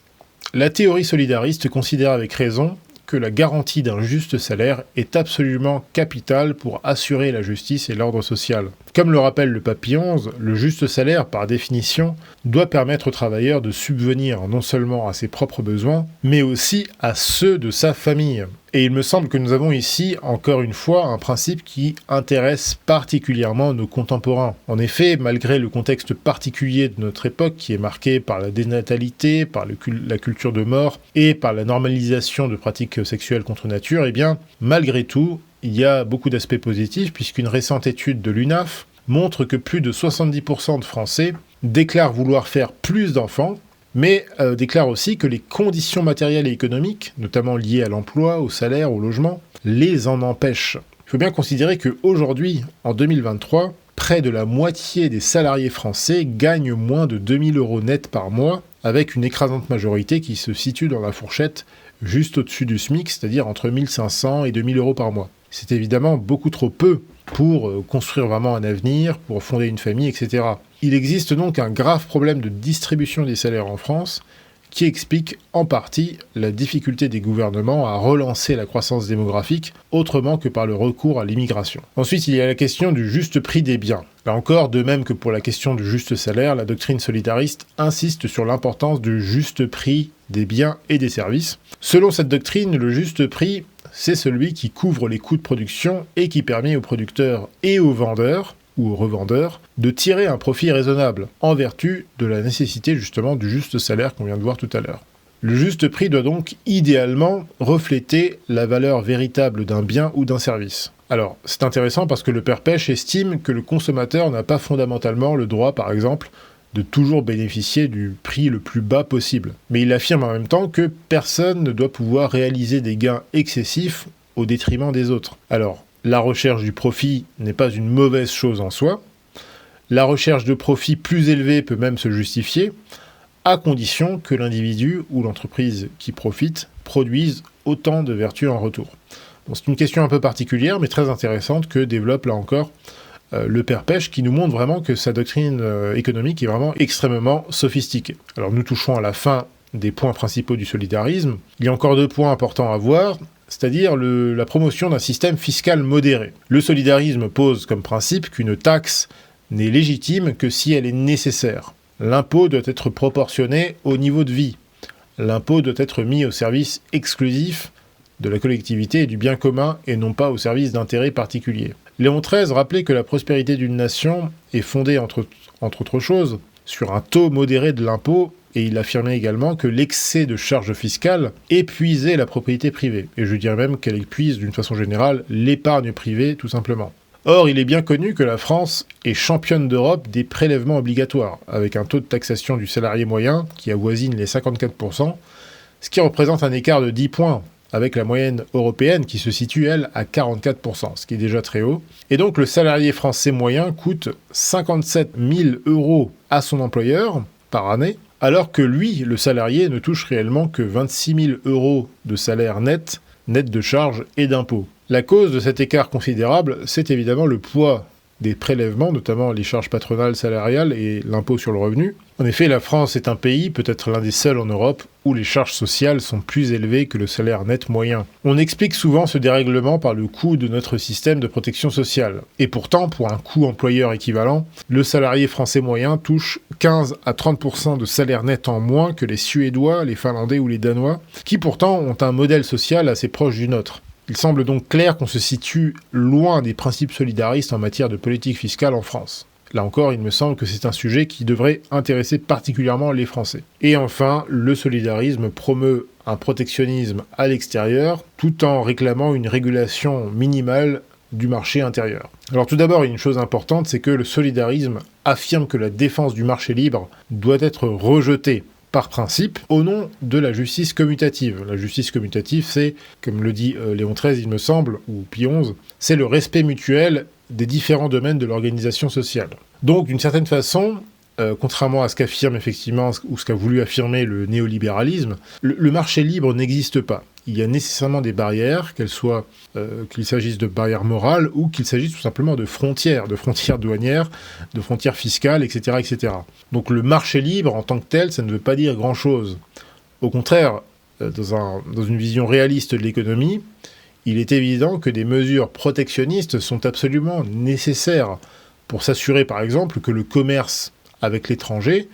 La théorie solidariste considère avec raison que la garantie d'un juste salaire est absolument capitale pour assurer la justice et l'ordre social. Comme le rappelle le pape Pie XI, le juste salaire, par définition, doit permettre au travailleur de subvenir non seulement à ses propres besoins, mais aussi à ceux de sa famille. Et il me semble que nous avons ici, encore une fois, un principe qui intéresse particulièrement nos contemporains. En effet, malgré le contexte particulier de notre époque, qui est marqué par la dénatalité, par la culture de mort et par la normalisation de pratiques sexuelles contre nature, eh bien, malgré tout, il y a beaucoup d'aspects positifs, puisqu'une récente étude de l'UNAF montre que plus de 70% de Français déclarent vouloir faire plus d'enfants, mais déclarent aussi que les conditions matérielles et économiques, notamment liées à l'emploi, au salaire, au logement, les en empêchent. Il faut bien considérer qu'aujourd'hui, en 2023, près de la moitié des salariés français gagnent moins de 2 000 € net par mois, avec une écrasante majorité qui se situe dans la fourchette juste au-dessus du SMIC, c'est-à-dire entre 1 500 et 2 000 € par mois. C'est évidemment beaucoup trop peu pour construire vraiment un avenir, pour fonder une famille, etc. Il existe donc un grave problème de distribution des salaires en France qui explique en partie la difficulté des gouvernements à relancer la croissance démographique autrement que par le recours à l'immigration. Ensuite, il y a la question du juste prix des biens. Là encore, de même que pour la question du juste salaire, la doctrine solidariste insiste sur l'importance du juste prix des biens et des services. Selon cette doctrine, le juste prix, c'est celui qui couvre les coûts de production et qui permet aux producteurs et aux vendeurs ou aux revendeurs de tirer un profit raisonnable, en vertu de la nécessité justement du juste salaire qu'on vient de voir tout à l'heure. Le juste prix doit donc idéalement refléter la valeur véritable d'un bien ou d'un service. Alors, c'est intéressant parce que le père Pêche estime que le consommateur n'a pas fondamentalement le droit, par exemple, de toujours bénéficier du prix le plus bas possible. Mais il affirme en même temps que personne ne doit pouvoir réaliser des gains excessifs au détriment des autres. Alors, la recherche du profit n'est pas une mauvaise chose en soi. La recherche de profit plus élevé peut même se justifier, à condition que l'individu ou l'entreprise qui profite produise autant de vertus en retour. Bon, c'est une question un peu particulière, mais très intéressante, que développe là encore le père Pêche, qui nous montre vraiment que sa doctrine économique est vraiment extrêmement sophistiquée. Alors nous touchons à la fin des points principaux du solidarisme. Il y a encore 2 points importants à voir, c'est-à-dire la promotion d'un système fiscal modéré. Le solidarisme pose comme principe qu'une taxe n'est légitime que si elle est nécessaire. L'impôt doit être proportionné au niveau de vie. L'impôt doit être mis au service exclusif de la collectivité et du bien commun et non pas au service d'intérêts particuliers. Léon XIII rappelait que la prospérité d'une nation est fondée, entre autres choses, sur un taux modéré de l'impôt, et il affirmait également que l'excès de charges fiscales épuisait la propriété privée, et je dirais même qu'elle épuise d'une façon générale l'épargne privée tout simplement. Or, il est bien connu que la France est championne d'Europe des prélèvements obligatoires, avec un taux de taxation du salarié moyen qui avoisine les 54%, ce qui représente un écart de 10 points avec la moyenne européenne qui se situe, elle, à 44%, ce qui est déjà très haut. Et donc le salarié français moyen coûte 57 000 € à son employeur par année, alors que lui, le salarié, ne touche réellement que 26 000 € de salaire net de charges et d'impôts. La cause de cet écart considérable, c'est évidemment le poids des prélèvements, notamment les charges patronales salariales et l'impôt sur le revenu. En effet, la France est un pays, peut-être l'un des seuls en Europe, où les charges sociales sont plus élevées que le salaire net moyen. On explique souvent ce dérèglement par le coût de notre système de protection sociale. Et pourtant, pour un coût employeur équivalent, le salarié français moyen touche 15 à 30% de salaire net en moins que les Suédois, les Finlandais ou les Danois, qui pourtant ont un modèle social assez proche du nôtre. Il semble donc clair qu'on se situe loin des principes solidaristes en matière de politique fiscale en France. Là encore, il me semble que c'est un sujet qui devrait intéresser particulièrement les Français. Et enfin, le solidarisme promeut un protectionnisme à l'extérieur, tout en réclamant une régulation minimale du marché intérieur. Alors tout d'abord, il y a une chose importante, c'est que le solidarisme affirme que la défense du marché libre doit être rejetée par principe, au nom de la justice commutative. La justice commutative, c'est, comme le dit Léon XIII, il me semble, ou Pie XI, c'est le respect mutuel des différents domaines de l'organisation sociale. Donc, d'une certaine façon, contrairement à ce qu'affirme effectivement, ou ce qu'a voulu affirmer le néolibéralisme, le marché libre n'existe pas. Il y a nécessairement des barrières, qu'il s'agisse de barrières morales ou qu'il s'agisse tout simplement de frontières douanières, de frontières fiscales, etc., etc. Donc le marché libre en tant que tel, ça ne veut pas dire grand-chose. Au contraire, dans une vision réaliste de l'économie, il est évident que des mesures protectionnistes sont absolument nécessaires pour s'assurer, par exemple, que le commerce avec l'étranger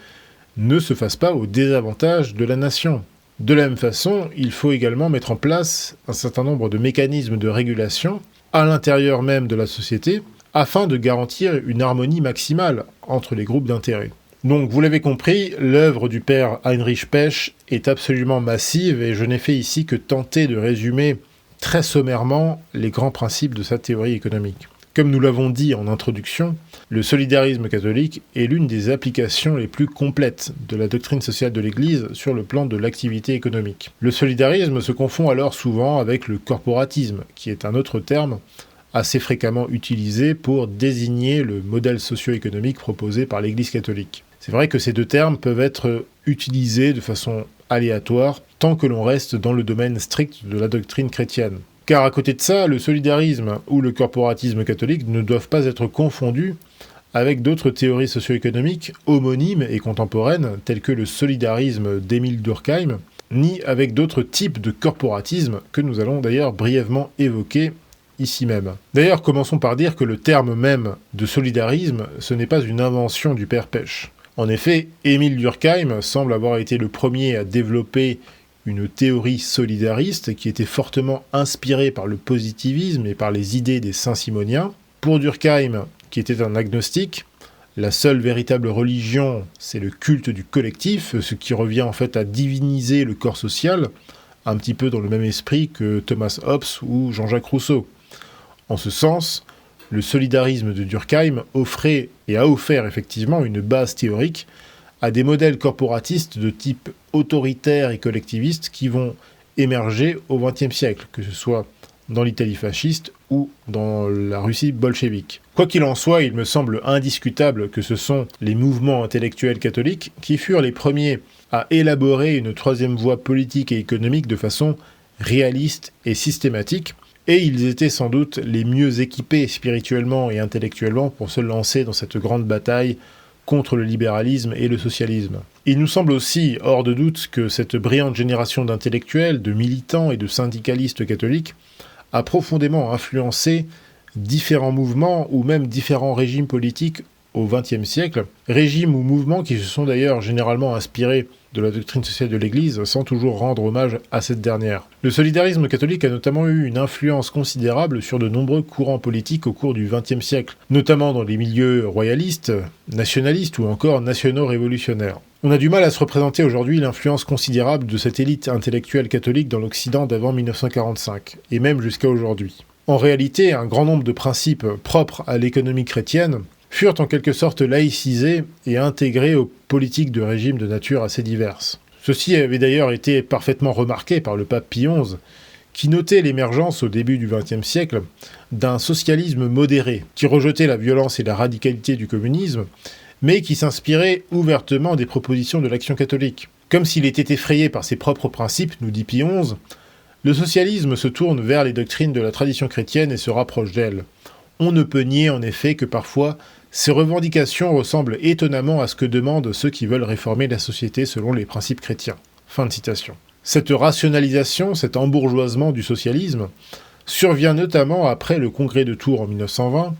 ne se fasse pas au désavantage de la nation. De la même façon, il faut également mettre en place un certain nombre de mécanismes de régulation à l'intérieur même de la société afin de garantir une harmonie maximale entre les groupes d'intérêt. Donc, vous l'avez compris, l'œuvre du père Heinrich Pech est absolument massive et je n'ai fait ici que tenter de résumer très sommairement les grands principes de sa théorie économique. Comme nous l'avons dit en introduction, le solidarisme catholique est l'une des applications les plus complètes de la doctrine sociale de l'Église sur le plan de l'activité économique. Le solidarisme se confond alors souvent avec le corporatisme, qui est un autre terme assez fréquemment utilisé pour désigner le modèle socio-économique proposé par l'Église catholique. C'est vrai que ces deux termes peuvent être utilisés de façon aléatoire tant que l'on reste dans le domaine strict de la doctrine chrétienne. Car à côté de ça, le solidarisme ou le corporatisme catholique ne doivent pas être confondus avec d'autres théories socio-économiques homonymes et contemporaines, telles que le solidarisme d'Émile Durkheim, ni avec d'autres types de corporatisme que nous allons d'ailleurs brièvement évoquer ici même. D'ailleurs, commençons par dire que le terme même de solidarisme, ce n'est pas une invention du père Pech. En effet, Émile Durkheim semble avoir été le premier à développer une théorie solidariste qui était fortement inspirée par le positivisme et par les idées des Saint-Simoniens. Pour Durkheim, qui était un agnostique, la seule véritable religion, c'est le culte du collectif, ce qui revient en fait à diviniser le corps social, un petit peu dans le même esprit que Thomas Hobbes ou Jean-Jacques Rousseau. En ce sens, le solidarisme de Durkheim offrait et a offert effectivement une base théorique à des modèles corporatistes de type autoritaire et collectiviste qui vont émerger au XXe siècle, que ce soit dans l'Italie fasciste ou dans la Russie bolchevique. Quoi qu'il en soit, il me semble indiscutable que ce sont les mouvements intellectuels catholiques qui furent les premiers à élaborer une troisième voie politique et économique de façon réaliste et systématique, et ils étaient sans doute les mieux équipés spirituellement et intellectuellement pour se lancer dans cette grande bataille contre le libéralisme et le socialisme. Il nous semble aussi hors de doute que cette brillante génération d'intellectuels, de militants et de syndicalistes catholiques a profondément influencé différents mouvements ou même différents régimes politiques au XXe siècle, régimes ou mouvements qui se sont d'ailleurs généralement inspirés de la doctrine sociale de l'Église sans toujours rendre hommage à cette dernière. Le solidarisme catholique a notamment eu une influence considérable sur de nombreux courants politiques au cours du XXe siècle, notamment dans les milieux royalistes, nationalistes ou encore nationaux-révolutionnaires. On a du mal à se représenter aujourd'hui l'influence considérable de cette élite intellectuelle catholique dans l'Occident d'avant 1945, et même jusqu'à aujourd'hui. En réalité, un grand nombre de principes propres à l'économie chrétienne furent en quelque sorte laïcisés et intégrés aux politiques de régimes de nature assez diverses. Ceci avait d'ailleurs été parfaitement remarqué par le pape Pie XI, qui notait l'émergence au début du XXe siècle d'un socialisme modéré, qui rejetait la violence et la radicalité du communisme, mais qui s'inspirait ouvertement des propositions de l'Action catholique. Comme s'il était effrayé par ses propres principes, nous dit Pie XI, le socialisme se tourne vers les doctrines de la tradition chrétienne et se rapproche d'elles. On ne peut nier en effet que parfois ces revendications ressemblent étonnamment à ce que demandent ceux qui veulent réformer la société selon les principes chrétiens. Fin de citation. Cette rationalisation, cet embourgeoisement du socialisme, survient notamment après le congrès de Tours en 1920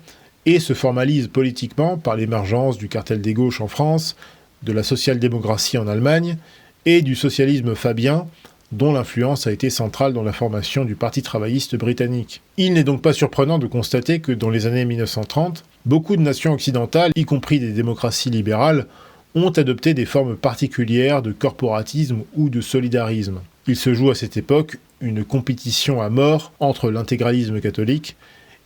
et se formalise politiquement par l'émergence du cartel des gauches en France, de la social-démocratie en Allemagne et du socialisme fabien, dont l'influence a été centrale dans la formation du Parti travailliste britannique. Il n'est donc pas surprenant de constater que dans les années 1930, beaucoup de nations occidentales, y compris des démocraties libérales, ont adopté des formes particulières de corporatisme ou de solidarisme. Il se joue à cette époque une compétition à mort entre l'intégralisme catholique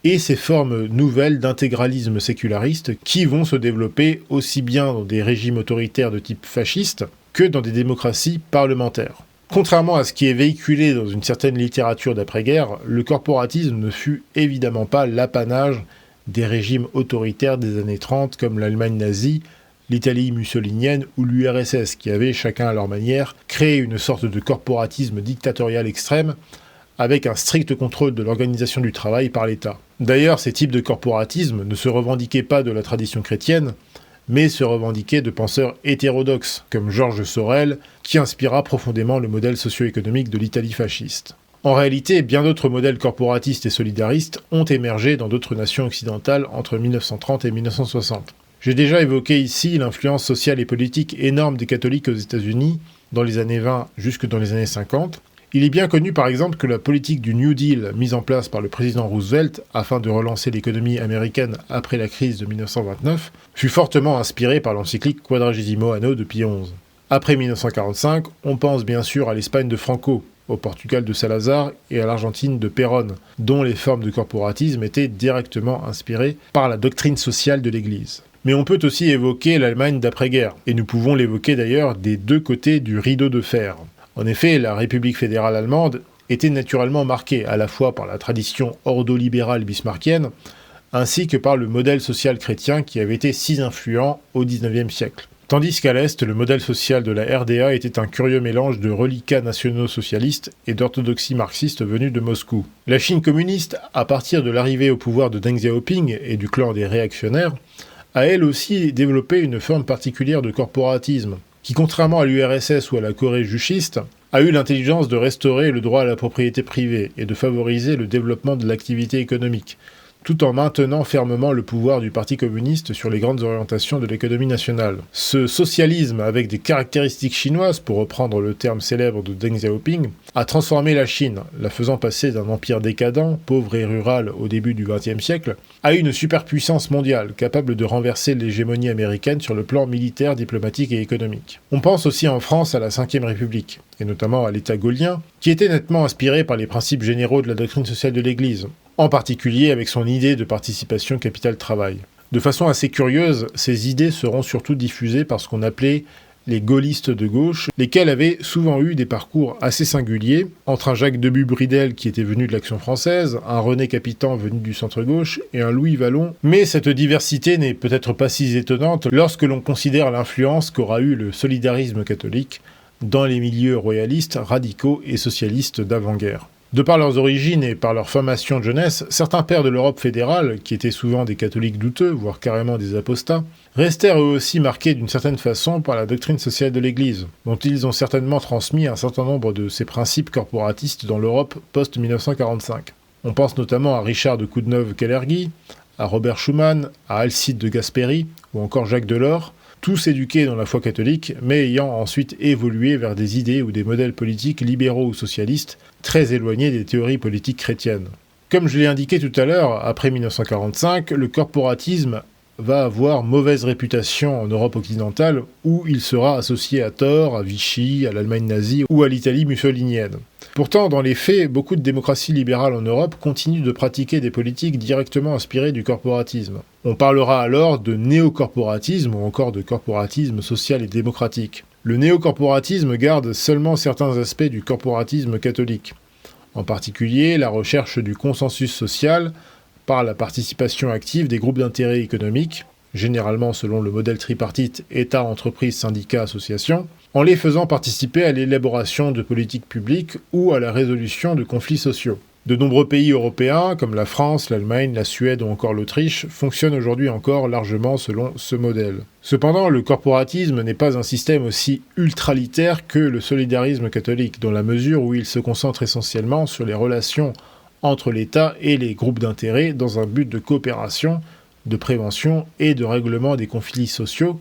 et ces formes nouvelles d'intégralisme séculariste qui vont se développer aussi bien dans des régimes autoritaires de type fasciste que dans des démocraties parlementaires. Contrairement à ce qui est véhiculé dans une certaine littérature d'après-guerre, le corporatisme ne fut évidemment pas l'apanage des régimes autoritaires des années 30 comme l'Allemagne nazie, l'Italie mussolinienne ou l'URSS, qui avaient, chacun à leur manière, créé une sorte de corporatisme dictatorial extrême, avec un strict contrôle de l'organisation du travail par l'État. D'ailleurs, ces types de corporatisme ne se revendiquaient pas de la tradition chrétienne, mais se revendiquaient de penseurs hétérodoxes, comme Georges Sorel, qui inspira profondément le modèle socio-économique de l'Italie fasciste. En réalité, bien d'autres modèles corporatistes et solidaristes ont émergé dans d'autres nations occidentales entre 1930 et 1960. J'ai déjà évoqué ici l'influence sociale et politique énorme des catholiques aux États-Unis dans les années 20 jusque dans les années 50. Il est bien connu par exemple que la politique du New Deal mise en place par le président Roosevelt afin de relancer l'économie américaine après la crise de 1929 fut fortement inspirée par l'encyclique Quadragesimo Anno de Pie XI. Après 1945, on pense bien sûr à l'Espagne de Franco, au Portugal de Salazar et à l'Argentine de Perón, dont les formes de corporatisme étaient directement inspirées par la doctrine sociale de l'Église. Mais on peut aussi évoquer l'Allemagne d'après-guerre, et nous pouvons l'évoquer d'ailleurs des deux côtés du rideau de fer. En effet, la République fédérale allemande était naturellement marquée à la fois par la tradition ordolibérale bismarckienne, ainsi que par le modèle social chrétien qui avait été si influent au XIXe siècle. Tandis qu'à l'Est, le modèle social de la RDA était un curieux mélange de reliquats nationaux-socialistes et d'orthodoxie marxiste venue de Moscou. La Chine communiste, à partir de l'arrivée au pouvoir de Deng Xiaoping et du clan des réactionnaires, a elle aussi développé une forme particulière de corporatisme, qui, contrairement à l'URSS ou à la Corée juchiste, a eu l'intelligence de restaurer le droit à la propriété privée et de favoriser le développement de l'activité économique, tout en maintenant fermement le pouvoir du Parti communiste sur les grandes orientations de l'économie nationale. Ce socialisme, avec des caractéristiques chinoises, pour reprendre le terme célèbre de Deng Xiaoping, a transformé la Chine, la faisant passer d'un empire décadent, pauvre et rural au début du XXe siècle, à une superpuissance mondiale, capable de renverser l'hégémonie américaine sur le plan militaire, diplomatique et économique. On pense aussi en France à la Ve République, et notamment à l'État gaulien, qui était nettement inspiré par les principes généraux de la doctrine sociale de l'Église, en particulier avec son idée de participation capital-travail. De façon assez curieuse, ces idées seront surtout diffusées par ce qu'on appelait les gaullistes de gauche, lesquels avaient souvent eu des parcours assez singuliers, entre un Jacques Debut-Bridel qui était venu de l'Action française, un René Capitan venu du centre-gauche et un Louis Vallon. Mais cette diversité n'est peut-être pas si étonnante lorsque l'on considère l'influence qu'aura eu le solidarisme catholique dans les milieux royalistes, radicaux et socialistes d'avant-guerre. De par leurs origines et par leur formation de jeunesse, certains pères de l'Europe fédérale, qui étaient souvent des catholiques douteux, voire carrément des apostats, restèrent eux aussi marqués d'une certaine façon par la doctrine sociale de l'Église, dont ils ont certainement transmis un certain nombre de ces principes corporatistes dans l'Europe post-1945. On pense notamment à Richard de Coudeneuve-Kalergi, à Robert Schuman, à Alcide de Gasperi ou encore Jacques Delors, tous éduqués dans la foi catholique, mais ayant ensuite évolué vers des idées ou des modèles politiques libéraux ou socialistes très éloignés des théories politiques chrétiennes. Comme je l'ai indiqué tout à l'heure, après 1945, le corporatisme va avoir mauvaise réputation en Europe occidentale, où il sera associé à tort à Vichy, à l'Allemagne nazie ou à l'Italie mussolinienne. Pourtant, dans les faits, beaucoup de démocraties libérales en Europe continuent de pratiquer des politiques directement inspirées du corporatisme. On parlera alors de néocorporatisme ou encore de corporatisme social et démocratique. Le néocorporatisme garde seulement certains aspects du corporatisme catholique, en particulier la recherche du consensus social par la participation active des groupes d'intérêt économiques, généralement selon le modèle tripartite État, entreprise, syndicat, association, en les faisant participer à l'élaboration de politiques publiques ou à la résolution de conflits sociaux. De nombreux pays européens, comme la France, l'Allemagne, la Suède ou encore l'Autriche, fonctionnent aujourd'hui encore largement selon ce modèle. Cependant, le corporatisme n'est pas un système aussi ultralitaire que le solidarisme catholique, dans la mesure où il se concentre essentiellement sur les relations entre l'État et les groupes d'intérêt dans un but de coopération, de prévention et de règlement des conflits sociaux,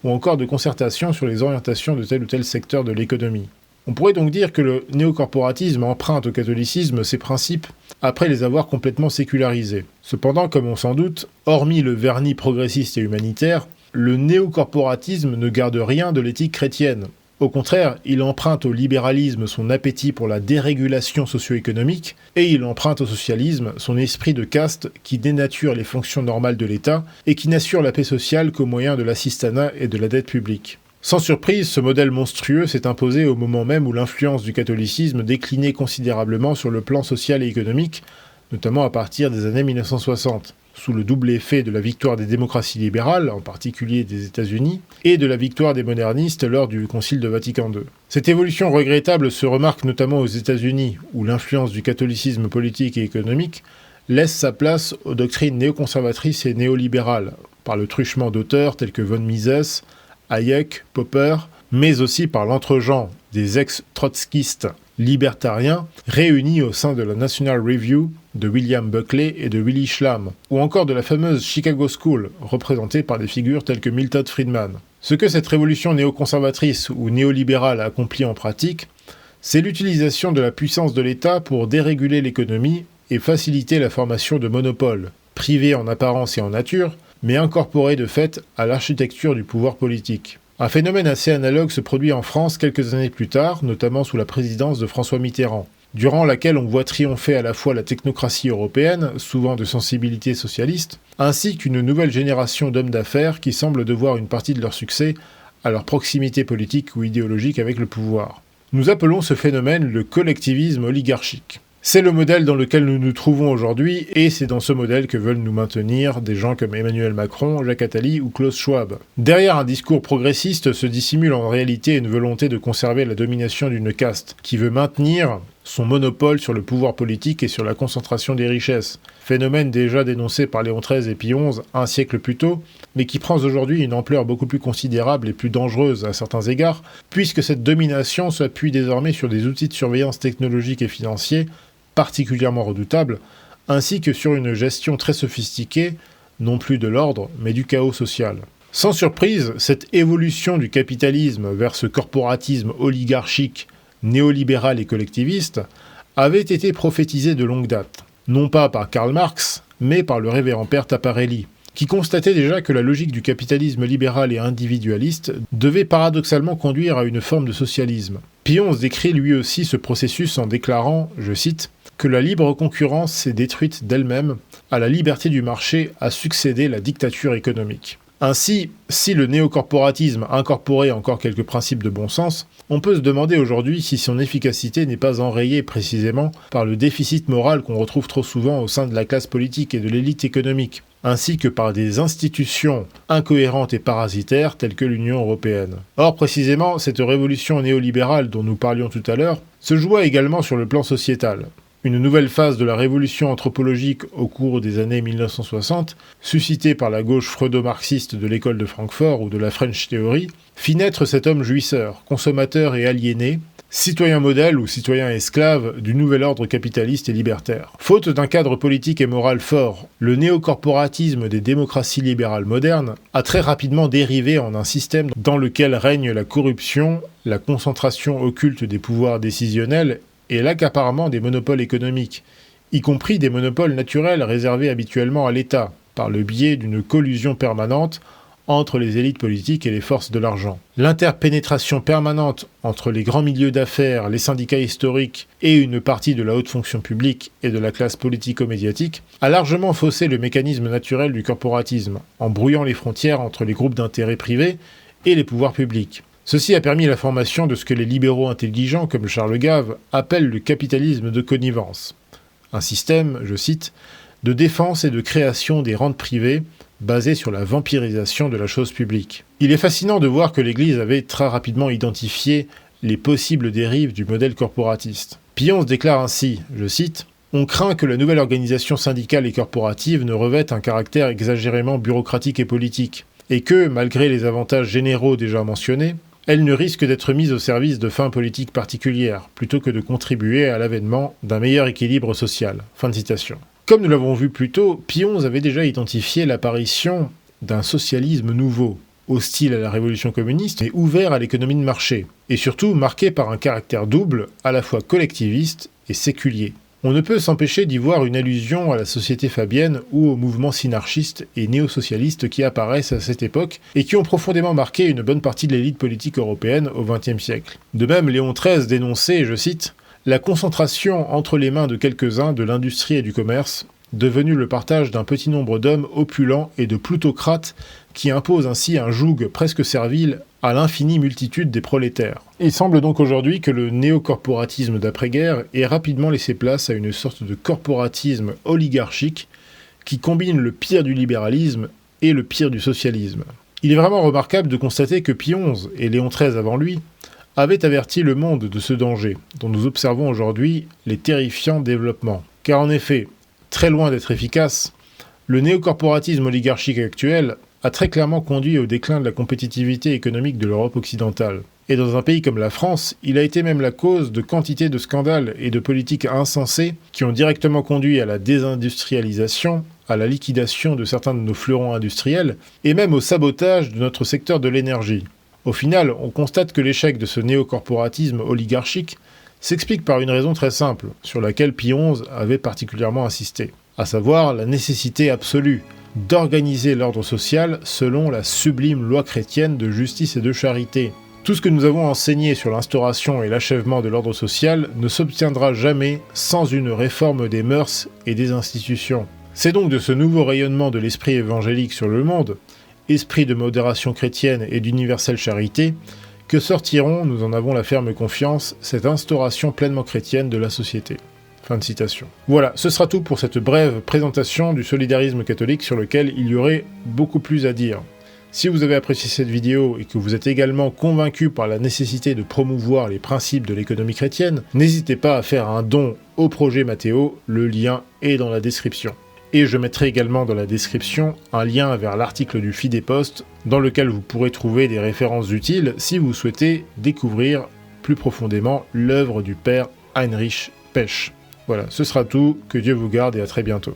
ou encore de concertation sur les orientations de tel ou tel secteur de l'économie. On pourrait donc dire que le néocorporatisme emprunte au catholicisme ses principes après les avoir complètement sécularisés. Cependant, comme on s'en doute, hormis le vernis progressiste et humanitaire, le néocorporatisme ne garde rien de l'éthique chrétienne. Au contraire, il emprunte au libéralisme son appétit pour la dérégulation socio-économique et il emprunte au socialisme son esprit de caste qui dénature les fonctions normales de l'État et qui n'assure la paix sociale qu'au moyen de l'assistanat et de la dette publique. Sans surprise, ce modèle monstrueux s'est imposé au moment même où l'influence du catholicisme déclinait considérablement sur le plan social et économique, notamment à partir des années 1960. sous le double effet de la victoire des démocraties libérales, en particulier des États-Unis, et de la victoire des modernistes lors du Concile de Vatican II. Cette évolution regrettable se remarque notamment aux États-Unis, où l'influence du catholicisme politique et économique laisse sa place aux doctrines néoconservatrices et néolibérales, par le truchement d'auteurs tels que von Mises, Hayek, Popper, mais aussi par l'entre-gens des ex-trotskistes libertariens réunis au sein de la National Review de William Buckley et de Willy Schlamm, ou encore de la fameuse Chicago School, représentée par des figures telles que Milton Friedman. Ce que cette révolution néoconservatrice ou néolibérale accomplit en pratique, c'est l'utilisation de la puissance de l'État pour déréguler l'économie et faciliter la formation de monopoles, privés en apparence et en nature, mais incorporés de fait à l'architecture du pouvoir politique. Un phénomène assez analogue se produit en France quelques années plus tard, notamment sous la présidence de François Mitterrand, durant laquelle on voit triompher à la fois la technocratie européenne, souvent de sensibilité socialiste, ainsi qu'une nouvelle génération d'hommes d'affaires qui semblent devoir une partie de leur succès à leur proximité politique ou idéologique avec le pouvoir. Nous appelons ce phénomène le collectivisme oligarchique. C'est le modèle dans lequel nous nous trouvons aujourd'hui, et c'est dans ce modèle que veulent nous maintenir des gens comme Emmanuel Macron, Jacques Attali ou Klaus Schwab. Derrière un discours progressiste se dissimule en réalité une volonté de conserver la domination d'une caste, qui veut maintenir son monopole sur le pouvoir politique et sur la concentration des richesses. Phénomène déjà dénoncé par Léon XIII et Pie XI un siècle plus tôt, mais qui prend aujourd'hui une ampleur beaucoup plus considérable et plus dangereuse à certains égards, puisque cette domination s'appuie désormais sur des outils de surveillance technologique et financiers, particulièrement redoutable, ainsi que sur une gestion très sophistiquée, non plus de l'ordre, mais du chaos social. Sans surprise, cette évolution du capitalisme vers ce corporatisme oligarchique, néolibéral et collectiviste avait été prophétisée de longue date, non pas par Karl Marx, mais par le révérend père Taparelli, qui constatait déjà que la logique du capitalisme libéral et individualiste devait paradoxalement conduire à une forme de socialisme. Pie XI décrit lui aussi ce processus en déclarant, je cite, que la libre concurrence s'est détruite d'elle-même, à la liberté du marché a succédé la dictature économique. Ainsi, si le néocorporatisme incorporait encore quelques principes de bon sens, on peut se demander aujourd'hui si son efficacité n'est pas enrayée précisément par le déficit moral qu'on retrouve trop souvent au sein de la classe politique et de l'élite économique, ainsi que par des institutions incohérentes et parasitaires telles que l'Union européenne. Or, précisément, cette révolution néolibérale dont nous parlions tout à l'heure se joua également sur le plan sociétal. Une nouvelle phase de la révolution anthropologique au cours des années 1960, suscitée par la gauche freudo-marxiste de l'école de Francfort ou de la French Theory, fit naître cet homme jouisseur, consommateur et aliéné, citoyen modèle ou citoyen esclave du nouvel ordre capitaliste et libertaire. Faute d'un cadre politique et moral fort, le néocorporatisme des démocraties libérales modernes a très rapidement dérivé en un système dans lequel règne la corruption, la concentration occulte des pouvoirs décisionnels et l'accaparement des monopoles économiques, y compris des monopoles naturels réservés habituellement à l'État, par le biais d'une collusion permanente entre les élites politiques et les forces de l'argent. L'interpénétration permanente entre les grands milieux d'affaires, les syndicats historiques et une partie de la haute fonction publique et de la classe politico-médiatique a largement faussé le mécanisme naturel du corporatisme, en brouillant les frontières entre les groupes d'intérêts privés et les pouvoirs publics. Ceci a permis la formation de ce que les libéraux intelligents comme Charles Gave appellent le capitalisme de connivence. Un système, je cite, de défense et de création des rentes privées basé sur la vampirisation de la chose publique. Il est fascinant de voir que l'Église avait très rapidement identifié les possibles dérives du modèle corporatiste. Pie XI déclare ainsi, je cite, « On craint que la nouvelle organisation syndicale et corporative ne revête un caractère exagérément bureaucratique et politique, et que, malgré les avantages généraux déjà mentionnés, elle ne risque d'être mise au service de fins politiques particulières, plutôt que de contribuer à l'avènement d'un meilleur équilibre social. » Fin de citation. Comme nous l'avons vu plus tôt, Pie XI avait déjà identifié l'apparition d'un socialisme nouveau, hostile à la révolution communiste et ouvert à l'économie de marché, et surtout marqué par un caractère double, à la fois collectiviste et séculier. On ne peut s'empêcher d'y voir une allusion à la société fabienne ou aux mouvements synarchistes et néo-socialistes qui apparaissent à cette époque et qui ont profondément marqué une bonne partie de l'élite politique européenne au XXe siècle. De même, Léon XIII dénonçait, je cite, « la concentration entre les mains de quelques-uns de l'industrie et du commerce, devenu le partage d'un petit nombre d'hommes opulents et de plutocrates qui imposent ainsi un joug presque servile à l'infinie multitude des prolétaires. » Il semble donc aujourd'hui que le néocorporatisme d'après-guerre ait rapidement laissé place à une sorte de corporatisme oligarchique qui combine le pire du libéralisme et le pire du socialisme. Il est vraiment remarquable de constater que Pie XI, et Léon XIII avant lui, avaient averti le monde de ce danger, dont nous observons aujourd'hui les terrifiants développements. Car en effet, très loin d'être efficace, le néocorporatisme oligarchique actuel a très clairement conduit au déclin de la compétitivité économique de l'Europe occidentale. Et dans un pays comme la France, il a été même la cause de quantité de scandales et de politiques insensées qui ont directement conduit à la désindustrialisation, à la liquidation de certains de nos fleurons industriels, et même au sabotage de notre secteur de l'énergie. Au final, on constate que l'échec de ce néocorporatisme oligarchique s'explique par une raison très simple, sur laquelle Pie XI avait particulièrement insisté, à savoir la nécessité absolue d'organiser l'ordre social selon la sublime loi chrétienne de justice et de charité. Tout ce que nous avons enseigné sur l'instauration et l'achèvement de l'ordre social ne s'obtiendra jamais sans une réforme des mœurs et des institutions. C'est donc de ce nouveau rayonnement de l'esprit évangélique sur le monde, esprit de modération chrétienne et d'universelle charité, que sortiront, nous en avons la ferme confiance, cette instauration pleinement chrétienne de la société. Fin de citation. Voilà, ce sera tout pour cette brève présentation du solidarisme catholique sur lequel il y aurait beaucoup plus à dire. Si vous avez apprécié cette vidéo et que vous êtes également convaincu par la nécessité de promouvoir les principes de l'économie chrétienne, n'hésitez pas à faire un don au projet Mathéo, le lien est dans la description. Et je mettrai également dans la description un lien vers l'article du Fidepost dans lequel vous pourrez trouver des références utiles si vous souhaitez découvrir plus profondément l'œuvre du père Heinrich Pech. Voilà, ce sera tout, que Dieu vous garde et à très bientôt.